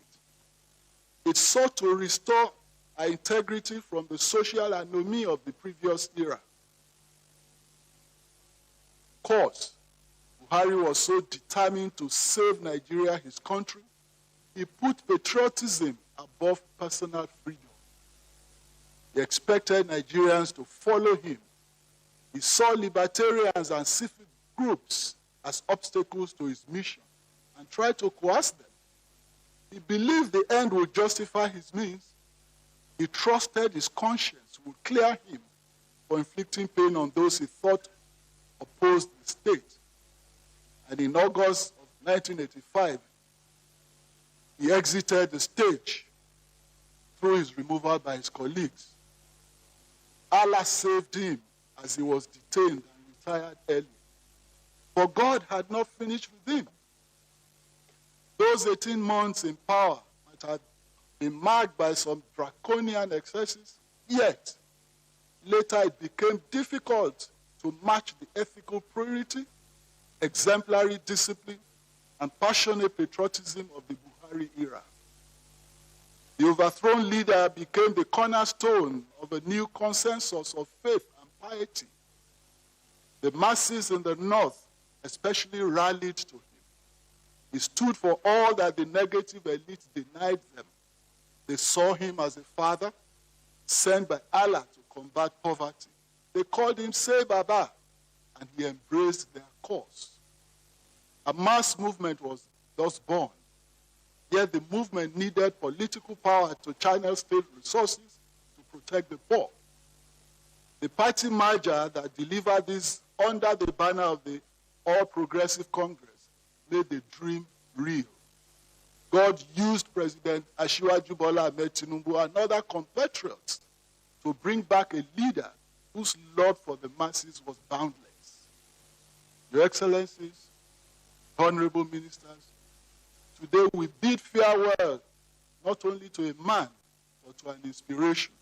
It sought to restore our integrity from the social anomie of the previous era. Of course, Buhari was so determined to save Nigeria, his country, he put patriotism above personal freedom. He expected Nigerians to follow him. He saw libertarians and civic groups as obstacles to his mission and tried to coerce them. He believed the end would justify his means. He trusted his conscience would clear him for inflicting pain on those he thought opposed the state. And in August of 1985, he exited the stage through his removal by his colleagues. Allah saved him as he was detained and retired early. But God had not finished with him. Those 18 months in power might have been marked by some draconian excesses, yet later it became difficult to match the ethical purity, exemplary discipline, and passionate patriotism of the Buhari era. The overthrown leader became the cornerstone of a new consensus of faith and piety. The masses in the north especially rallied to him. He stood for all that the negative elite denied them. They saw him as a father sent by Allah to combat poverty. They called him Say Baba, and he embraced their cause. A mass movement was thus born. Yet the movement needed political power to channel state resources to protect the poor. The party merger that delivered this under the banner of the All Progressive Congress made the dream real. God used President Asiwaju Bola Ahmed Tinubu and other compatriots to bring back a leader whose love for the masses was boundless. Your Excellencies, honorable ministers, today we bid farewell not only to a man, but to an inspiration,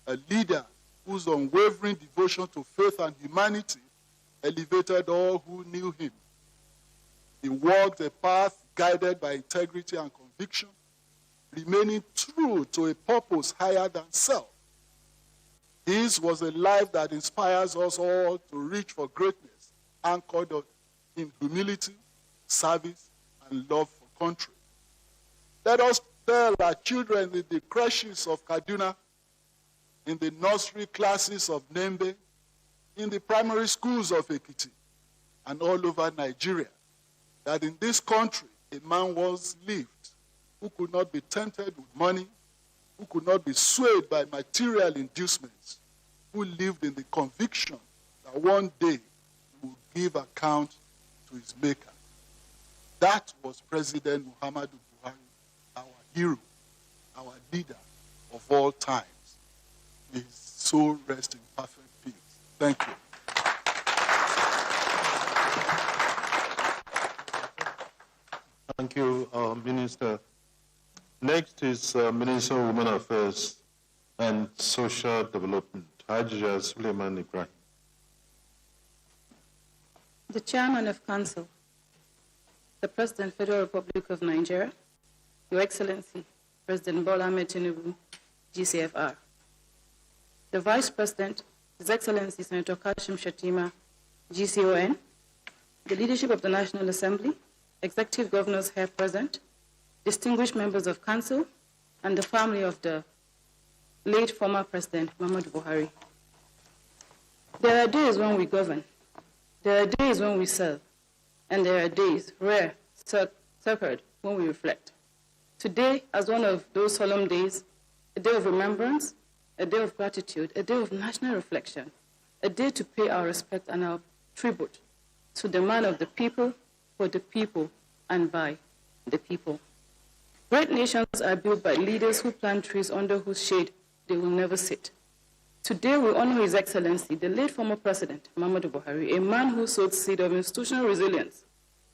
a leader whose unwavering devotion to faith and humanity elevated all who knew him. He walked a path guided by integrity and conviction, remaining true to a purpose higher than self. His was a life that inspires us all to reach for greatness, anchored in humility, service, and love for country. Let us tell our children in the creches of Kaduna, in the nursery classes of Nembe, in the primary schools of Ekiti, and all over Nigeria, that in this country a man once lived who could not be tempted with money, who could not be swayed by material inducements, who lived in the conviction that one day he would give account to his maker. That was President Mohammadu Buhari, our hero, our leader of all times. His soul rests in perfect peace. Thank you. Thank you, Minister. Next is Minister of Women Affairs and Social Development, Hajia Suleiman Ibrahim. The Chairman of Council, the President, Federal Republic of Nigeria, Your Excellency, President Bola Ahmed Tinubu, GCFR. The Vice President, His Excellency Senator Kashim Shettima, GCON, the leadership of the National Assembly, executive governors here present, distinguished members of Council, and the family of the late former President Mohammadu Buhari. There are days when we govern, there are days when we serve, and there are days, rare, sacred, when we reflect. Today, as one of those solemn days, a day of remembrance, a day of gratitude, a day of national reflection, a day to pay our respect and our tribute to the man of the people, for the people, and by the people. Great nations are built by leaders who plant trees under whose shade they will never sit. Today we honor His Excellency, the late former President, Mohammadu Buhari, a man who sowed seed of institutional resilience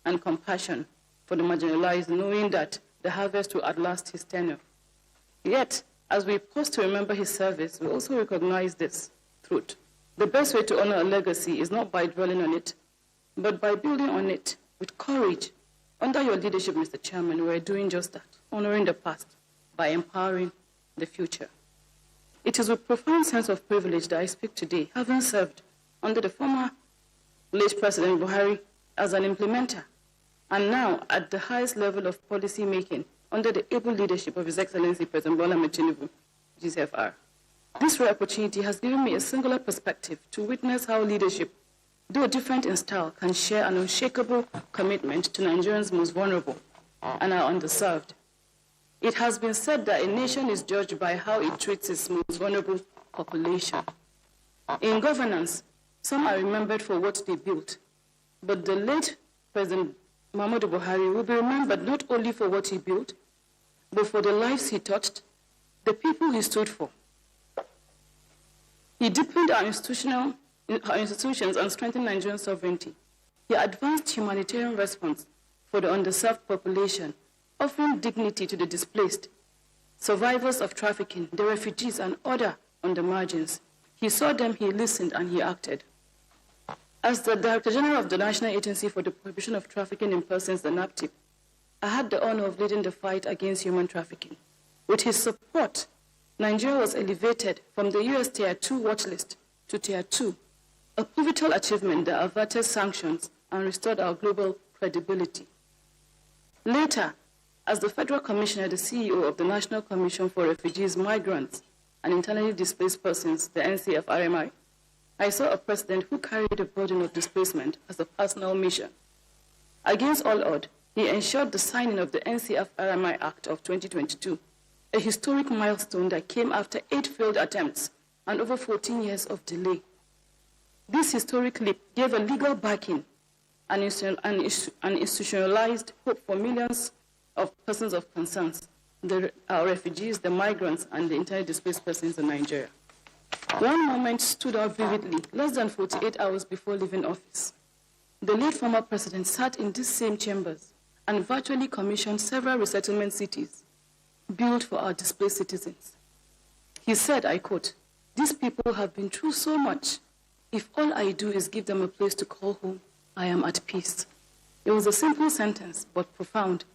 and compassion for the marginalized, knowing that the harvest will outlast his tenure. Yet, as we pause to remember his service, we also recognize this truth. The best way to honor a legacy is not by dwelling on it, but by building on it with courage. Under your leadership, Mr. Chairman, we are doing just that, honoring the past by empowering the future. It is with profound sense of privilege that I speak today, having served under the former late President Buhari as an implementer, and now at the highest level of policy making under the able leadership of His Excellency President Bola Ahmed Tinubu, GCFR. This rare opportunity has given me a singular perspective to witness how leadership, though different in style, can share an unshakable commitment to Nigerians' most vulnerable and are underserved. It has been said that a nation is judged by how it treats its most vulnerable population. In governance, some are remembered for what they built, but the late President Mohammadu Buhari will be remembered not only for what he built, but for the lives he touched, the people he stood for. He deepened our institutions and strengthened Nigerian sovereignty. He advanced humanitarian response for the underserved population, offering dignity to the displaced, survivors of trafficking, the refugees, and other on the margins. He saw them, he listened, and he acted. As the Director General of the National Agency for the Prohibition of Trafficking in Persons, the NAPTIP, I had the honor of leading the fight against human trafficking. With his support, Nigeria was elevated from the US Tier 2 watch list to Tier 2, a pivotal achievement that averted sanctions and restored our global credibility. Later, as the Federal Commissioner, the CEO of the National Commission for Refugees, Migrants, and Internally Displaced Persons, the NCFRMI, I saw a president who carried the burden of displacement as a personal mission. Against all odds, he ensured the signing of the NCF-RMI Act of 2022, a historic milestone that came after 8 failed attempts and over 14 years of delay. This historic leap gave a legal backing and institutionalized hope for millions of persons of concern, our refugees, the migrants, and the internally displaced persons in Nigeria. One moment stood out vividly, less than 48 hours before leaving office. The late former president sat in these same chambers and virtually commissioned several resettlement cities built for our displaced citizens. He said, I quote, "These people have been through so much. If all I do is give them a place to call home, I am at peace." It was a simple sentence, but profound,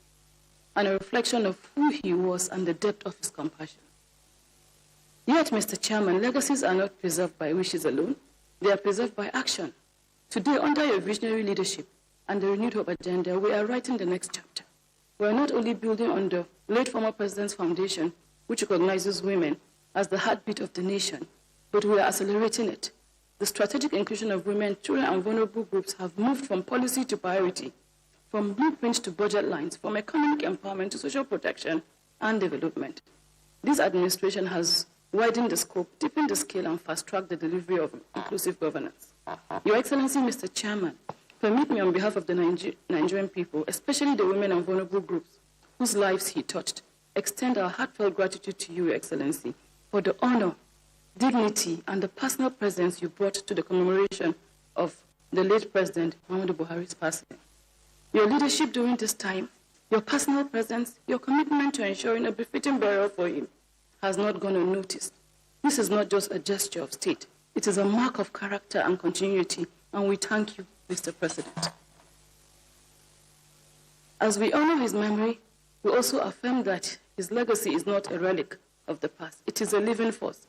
and a reflection of who he was and the depth of his compassion. Yet, Mr. Chairman, legacies are not preserved by wishes alone. They are preserved by action. Today, under your visionary leadership and the Renewed Hope agenda, we are writing the next chapter. We are not only building on the late former president's foundation, which recognizes women as the heartbeat of the nation, but we are accelerating it. The strategic inclusion of women, children, and vulnerable groups have moved from policy to priority, from blueprints to budget lines, from economic empowerment to social protection and development. This administration has widened the scope, deepened the scale, and fast-tracked the delivery of inclusive governance. Your Excellency, Mr. Chairman, permit me on behalf of the Nigerian people, especially the women and vulnerable groups whose lives he touched, extend our heartfelt gratitude to you, Your Excellency, for the honor, dignity, and the personal presence you brought to the commemoration of the late President Mohammadu Buhari's passing. Your leadership during this time, your personal presence, your commitment to ensuring a befitting burial for him has not gone unnoticed. This is not just a gesture of state. It is a mark of character and continuity, and we thank you, Mr. President. As we honor his memory, we also affirm that his legacy is not a relic of the past. It is a living force,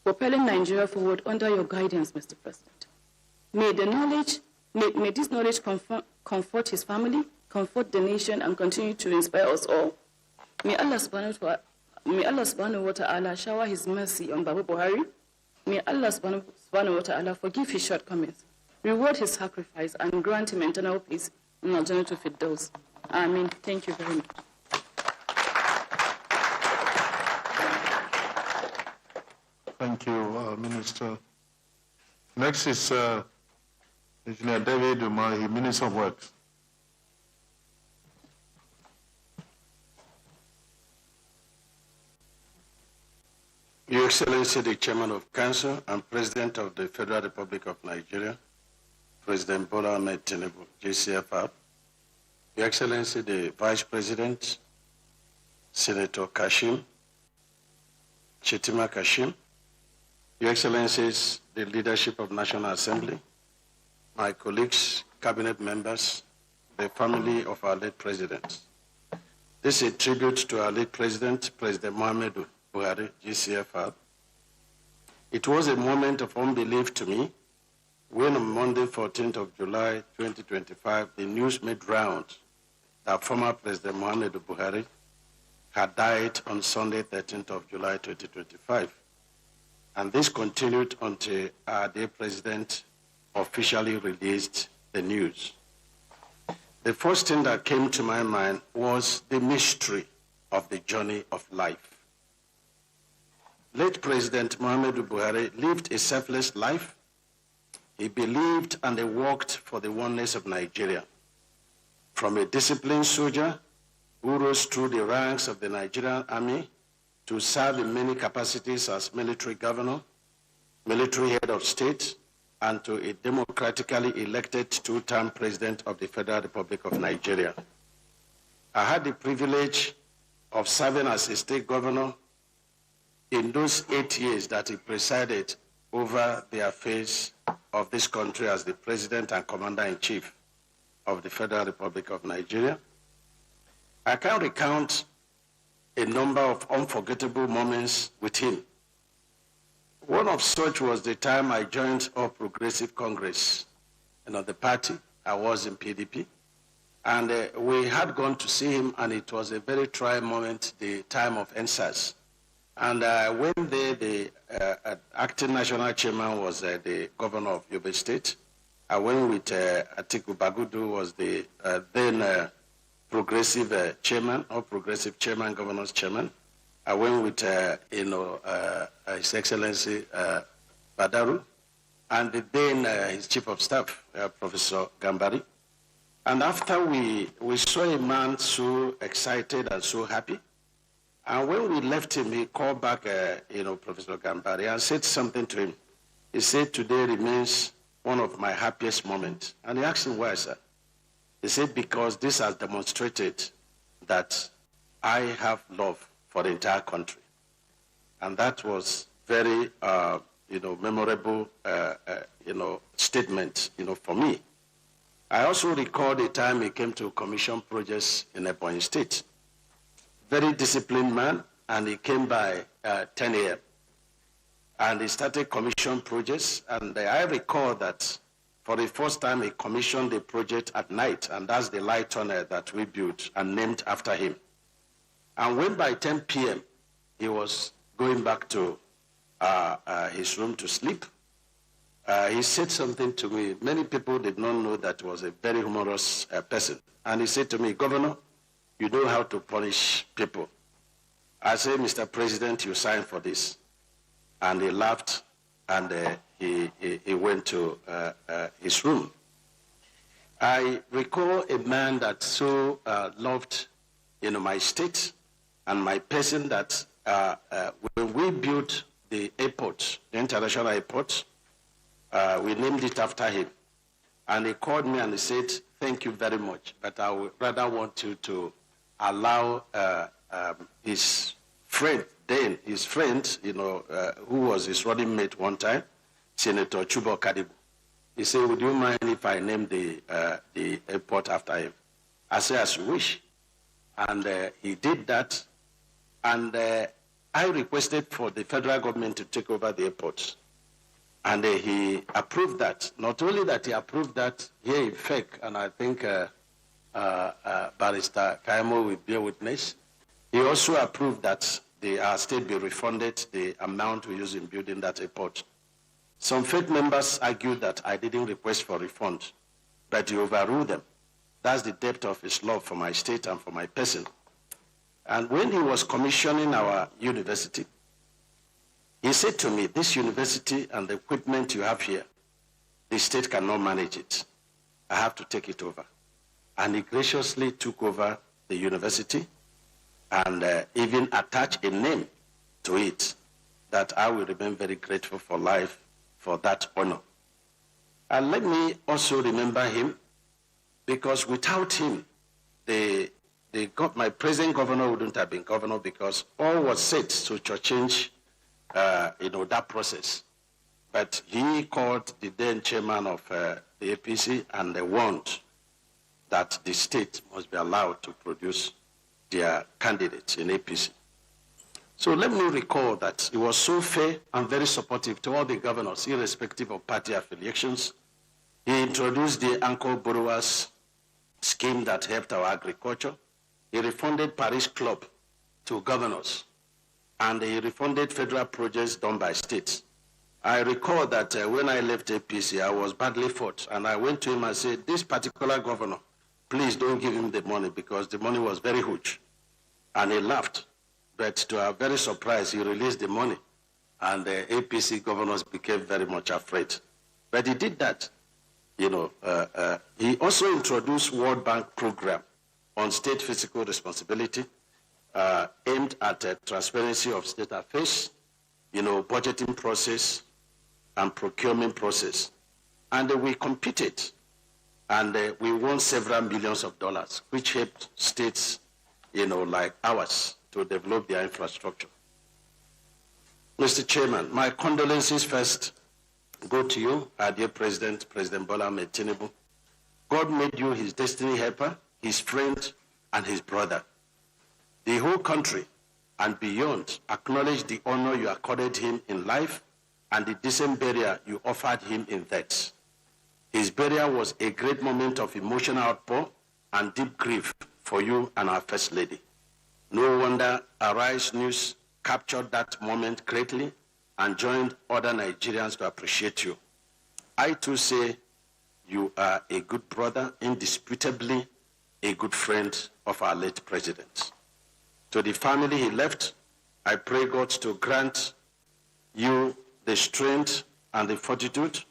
propelling Nigeria forward under your guidance, Mr. President. May this knowledge comfort his family, comfort the nation, and continue to inspire us all. May Allah subhanahu wa ta'ala shower his mercy on Baba Buhari. May Allah subhanahu wa ta'ala forgive his shortcomings, reward his sacrifice, and grant him eternal peace and alternative Firdaus. Amen. Thank you very much. Thank you, Minister. Next is Engineer David Umahi, Minister of Works. Your Excellency, the Chairman of Council and President of the Federal Republic of Nigeria, President Bola Ahmed Tinubu, GCFR, Your Excellency, the Vice President, Senator Kashim, Chetima Kashim, Your Excellencies, the leadership of National Assembly, my colleagues, cabinet members, the family of our late president. This is a tribute to our late president, President Mohammadu Buhari, GCFR. It was a moment of unbelief to me when on Monday, 14th of July, 2025, the news made rounds that former President Mohammadu Buhari had died on Sunday, 13th of July, 2025. And this continued until our dear president officially released the news. The first thing that came to my mind was the mystery of the journey of life. Late President Mohammadu Buhari lived a selfless life. He believed and he worked for the oneness of Nigeria. From a disciplined soldier who rose through the ranks of the Nigerian army to serve in many capacities as military governor, military head of state, and to a democratically elected two-term president of the Federal Republic of Nigeria. I had the privilege of serving as a state governor in those 8 years that he presided over the affairs of this country as the President and Commander-in-Chief of the Federal Republic of Nigeria. I can recount a number of unforgettable moments with him. One of such was the time I joined All Progressive Congress, the party. I was in PDP. And we had gone to see him, and it was a very trying moment, the time of NSAS. And when the acting national chairman was the governor of Yobe State, I went with Atiku Bagudu, was the then progressive chairman, or progressive chairman, governor's chairman. I went with, His Excellency Badaru, and then his chief of staff, Professor Gambari. And after we saw a man so excited and so happy, and when we left him, he called back, Professor Gambari and said something to him. He said, "Today remains one of my happiest moments." And he asked him, "Why, sir?" He said, "Because this has demonstrated that I have love for the entire country." And that was very, memorable, statement, for me. I also recall the time he came to commission projects in Ebonyi State. Very disciplined man, and he came by 10 a.m. And he started commission projects, and I recall that for the first time he commissioned a project at night, and that's the light tunnel that we built and named after him. And when by 10 p.m. he was going back to his room to sleep, he said something to me. Many people did not know that he was a very humorous person. And he said to me, "Governor, you know how to punish people." I said, "Mr. President, you signed for this." And he laughed, and he went to his room. I recall a man that so loved, my state and my person, that when we built the airport, the international airport, we named it after him. And he called me and he said, "Thank you very much, but I would rather want you to allow his friend, who was his running mate one time, Senator Chubo Kadibu." He said, "Would you mind if I name the airport after him?" I said, "As you wish." And he did that. And I requested for the federal government to take over the airport. And he approved that. Not only that he approved that here in FEC, and I think Barrister Kaimo will bear witness, he also approved that our state be refunded the amount we use in building that airport. Some FEC members argued that I didn't request for refund, but he overruled them. That's the depth of his love for my state and for my person. And when he was commissioning our university, he said to me, "This university and the equipment you have here, the state cannot manage it. I have to take it over." And he graciously took over the university and even attached a name to it that I will remain very grateful for life for that honor. And let me also remember him, because without him, my present governor wouldn't have been governor, because all was set to change that process. But he called the then chairman of the APC and they warned that the state must be allowed to produce their candidates in APC. So let me recall that he was so fair and very supportive to all the governors, irrespective of party affiliations. He introduced the Anchor Borrowers scheme that helped our agriculture. He refunded Paris Club to governors, and he refunded federal projects done by states. I recall that when I left APC, I was badly fought, and I went to him and said, "This particular governor, please don't give him the money," because the money was very huge. And he laughed, but to our very surprise, he released the money, and the APC governors became very much afraid. But he did that. He also introduced World Bank program on state fiscal responsibility, aimed at transparency of state affairs, budgeting process and procurement process. And we competed, and we won several millions of dollars, which helped states, like ours, to develop their infrastructure. Mr. Chairman, my condolences first go to you, our dear President Bola Ahmed Tinubu. God made you his destiny helper, his friend, and his brother. The whole country and beyond acknowledge the honor you accorded him in life and the decent burial you offered him in death. His burial was a great moment of emotional outpour and deep grief for you and our First Lady. No wonder Arise News captured that moment greatly and joined other Nigerians to appreciate you. I too say you are a good brother, indisputably a good friend of our late president. To the family he left, I pray God to grant you the strength and the fortitude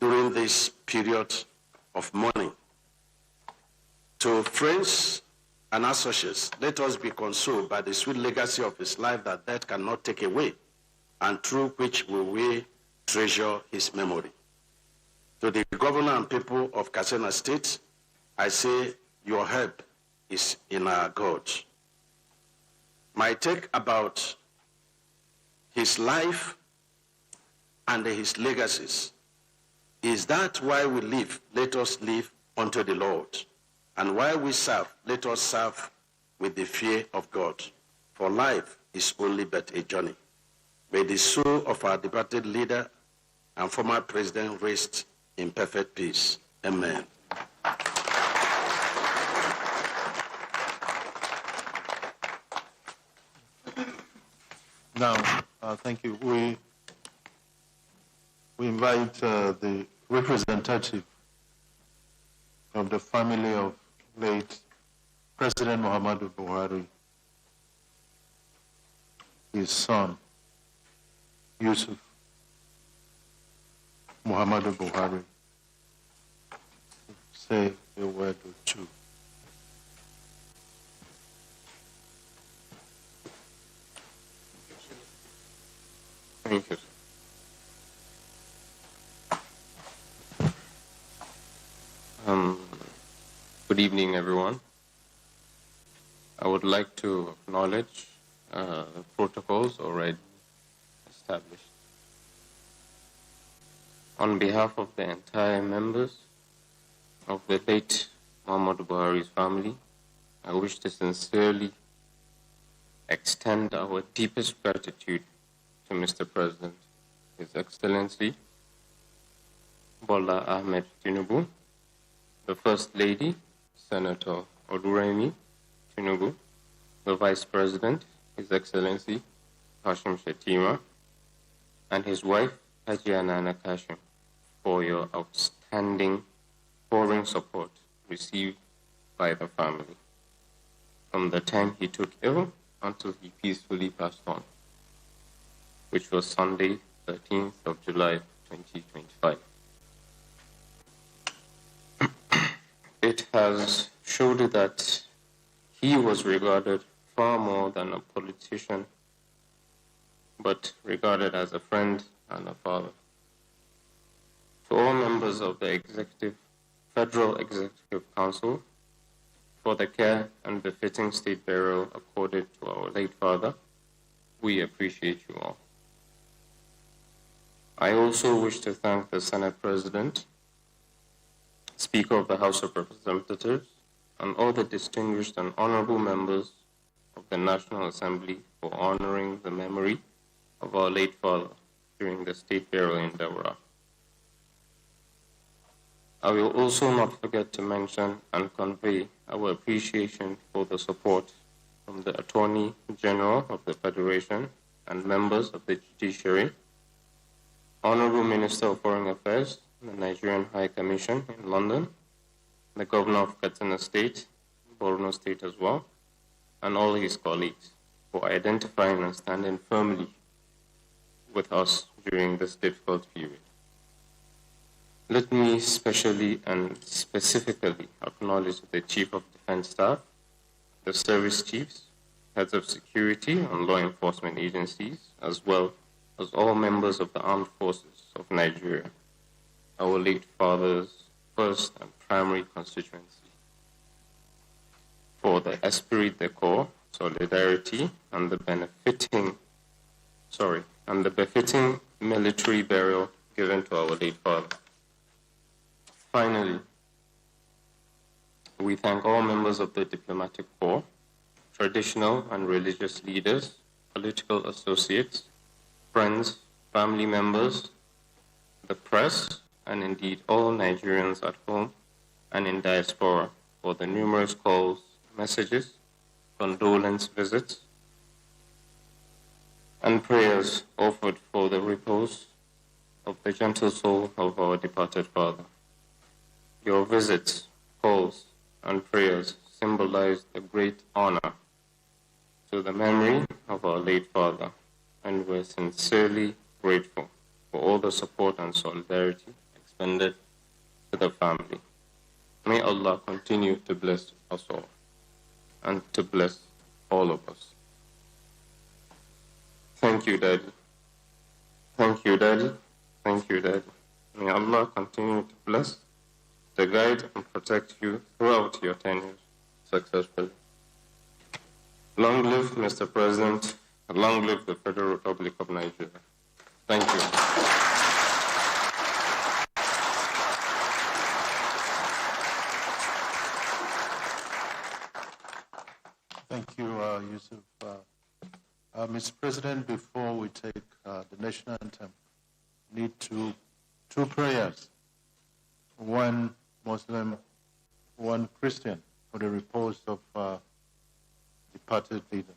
during this period of mourning. To friends and associates, let us be consoled by the sweet legacy of his life that death cannot take away, and through which we will treasure his memory. To the governor and people of Katsina State, I say your help is in our God. My take about his life and his legacies is that while we live, let us live unto the Lord. And while we serve, let us serve with the fear of God. For life is only but a journey. May the soul of our departed leader and former president rest in perfect peace. Amen. Now, thank you. We invite the representative of the family of late President Mohammadu Buhari, his son, Yusuf Mohammadu Buhari, say a word or two. Thank you. Good evening, everyone. I would like to acknowledge protocols already established. On behalf of the entire members of the late Mohammadu Buhari's family, I wish to sincerely extend our deepest gratitude to Mr. President, His Excellency Bola Ahmed Tinubu, the First Lady, Senator Oduremi Tinubu, the Vice President, His Excellency Kashim Shettima, and his wife, Hajiya Nana Kashim, for your outstanding pouring support received by the family from the time he took ill until he peacefully passed on, which was Sunday, 13th of July, 2025. It has showed that he was regarded far more than a politician, but regarded as a friend and a father. To all members of the Federal Executive Council, for the care and befitting state burial accorded to our late father, we appreciate you all. I also wish to thank the Senate President, Speaker of the House of Representatives, and all the distinguished and honorable members of the National Assembly for honoring the memory of our late father during the state burial in Daura. I will also not forget to mention and convey our appreciation for the support from the Attorney General of the Federation and members of the Judiciary, Honorable Minister of Foreign Affairs, the Nigerian High Commission in London, the Governor of Katsina State, Borno State as well, and all his colleagues for identifying and standing firmly with us during this difficult period. Let me specially and specifically acknowledge the Chief of Defense Staff, the service chiefs, heads of security and law enforcement agencies, as well as all members of the armed forces of Nigeria, our late father's first and primary constituency, for the esprit de corps, solidarity, and the befitting military burial given to our late father. Finally, we thank all members of the diplomatic corps, traditional and religious leaders, political associates, friends, family members, the press, and indeed all Nigerians at home and in diaspora for the numerous calls, messages, condolence visits, and prayers offered for the repose of the gentle soul of our departed father. Your visits, calls, and prayers symbolize a great honor to the memory of our late father, and we're sincerely grateful for all the support and solidarity expended to the family. May Allah continue to bless us all and to bless all of us. Thank you, Daddy. Thank you, Daddy. Thank you, Daddy. May Allah continue to bless, to guide, and protect you throughout your tenure successfully. Long live Mr. President, and long live the Federal Republic of Nigeria. Thank you. Thank you, Yusuf. Mr. President, before we take the national anthem, we need two prayers, one Muslim, one Christian, for the repose of departed leader.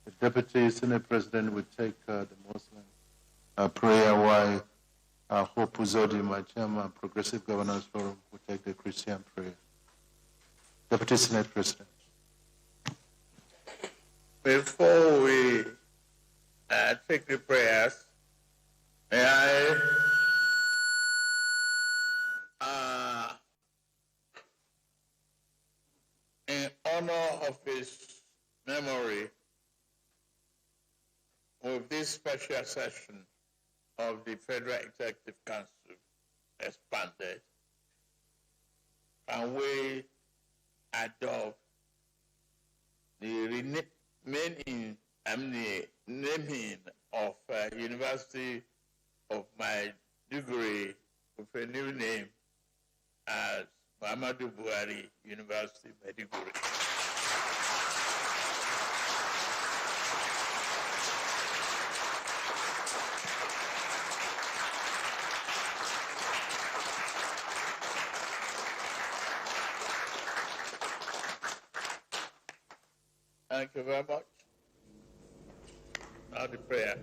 The Deputy Senate President will take the Muslim prayer, while Hope Uzodi, my chairman, Progressive Governors Forum, will take the Christian prayer. Deputy Senate President. Before we take the prayers, may I in honor of his memory, with this special session of the Federal Executive Council expanded, can we adopt the naming of University of Maiduguri with a new name as Mohammadu Buhari University, Maiduguri. Thank you very much. Now the prayer.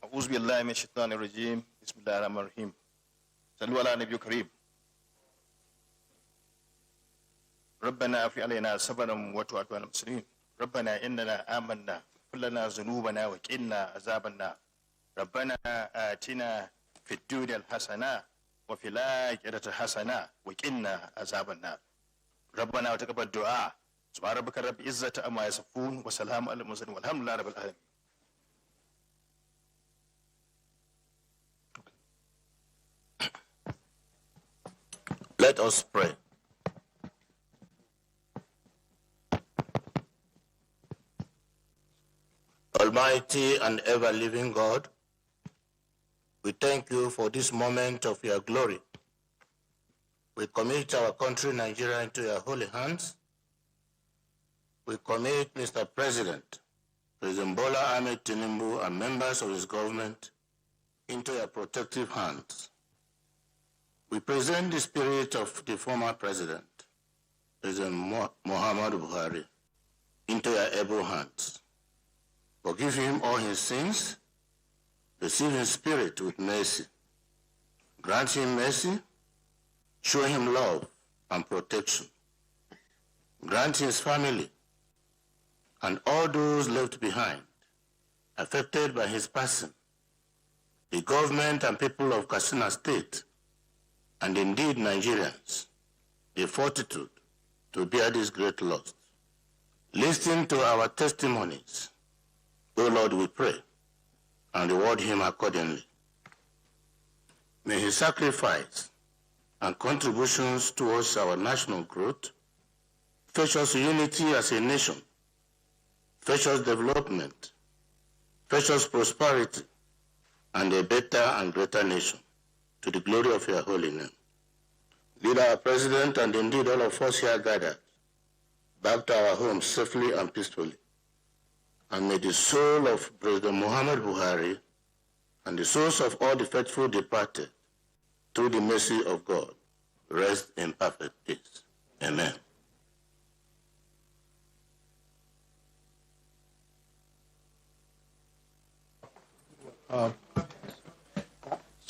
أعوذ بالله من الشيطان الرجيم بسم الله الرحمن الرحيم صلوا على النبي الكريم ربنا أفرغ علينا صبرا وتوب على المسلمين ربنا إننا آمنا كلنا ذنوبنا وقنا عذاب النار ربنا آتنا في الدنيا الحسنة وفي الآخرة حسنة وقنا عذاب النار ربنا وتقبل الدعاء سبحان ربك رب العزة عما يصفون وسلام على المرسلين والحمد لله رب العالمين. Let us pray. Almighty and ever-living God, we thank you for this moment of your glory. We commit our country, Nigeria, into your holy hands. We commit Mr. President, President Bola Ahmed Tinubu, and members of his government into your protective hands. We present the spirit of the former president, President Mohammadu Buhari, into your able hands. Forgive him all his sins, receive his spirit with mercy. Grant him mercy, show him love and protection. Grant his family and all those left behind, affected by his passing, the government and people of Katsina State, and indeed Nigerians, the fortitude to bear this great loss. Listen to our testimonies, O Lord, we pray, and reward him accordingly. May his sacrifice and contributions towards our national growth fetch us unity as a nation, fetch us development, fetch us prosperity, and a better and greater nation, to the glory of your holy name. Lead our president and indeed all of us here gathered back to our homes safely and peacefully. And may the soul of President Muhammad Buhari and the souls of all the faithful departed, through the mercy of God, rest in perfect peace. Amen.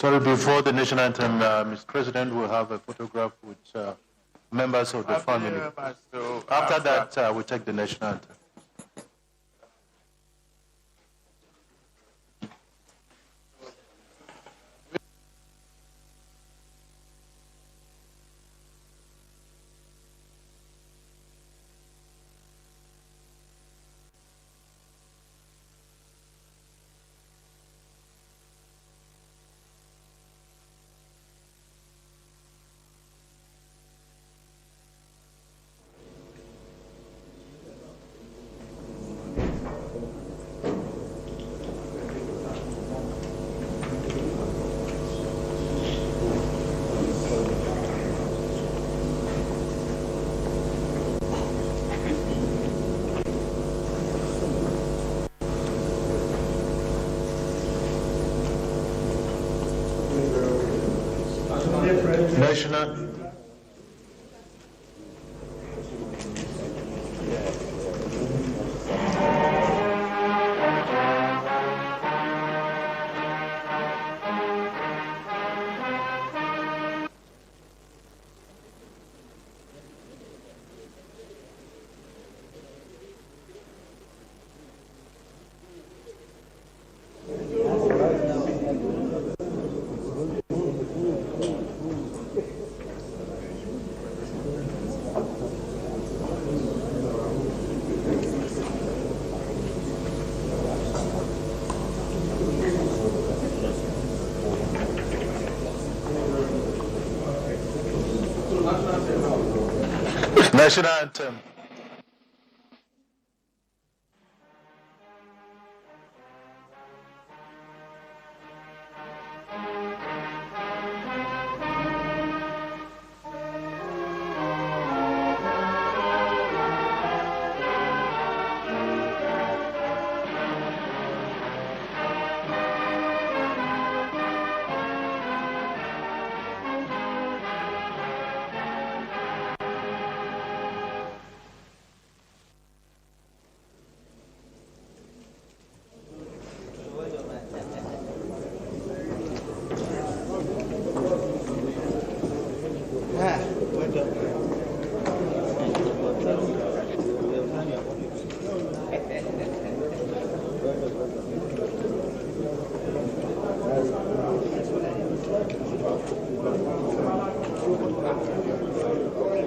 Sorry, before the national anthem, Mr. President, we'll have a photograph with members of the family. After that, we take the national anthem. National. National anthem.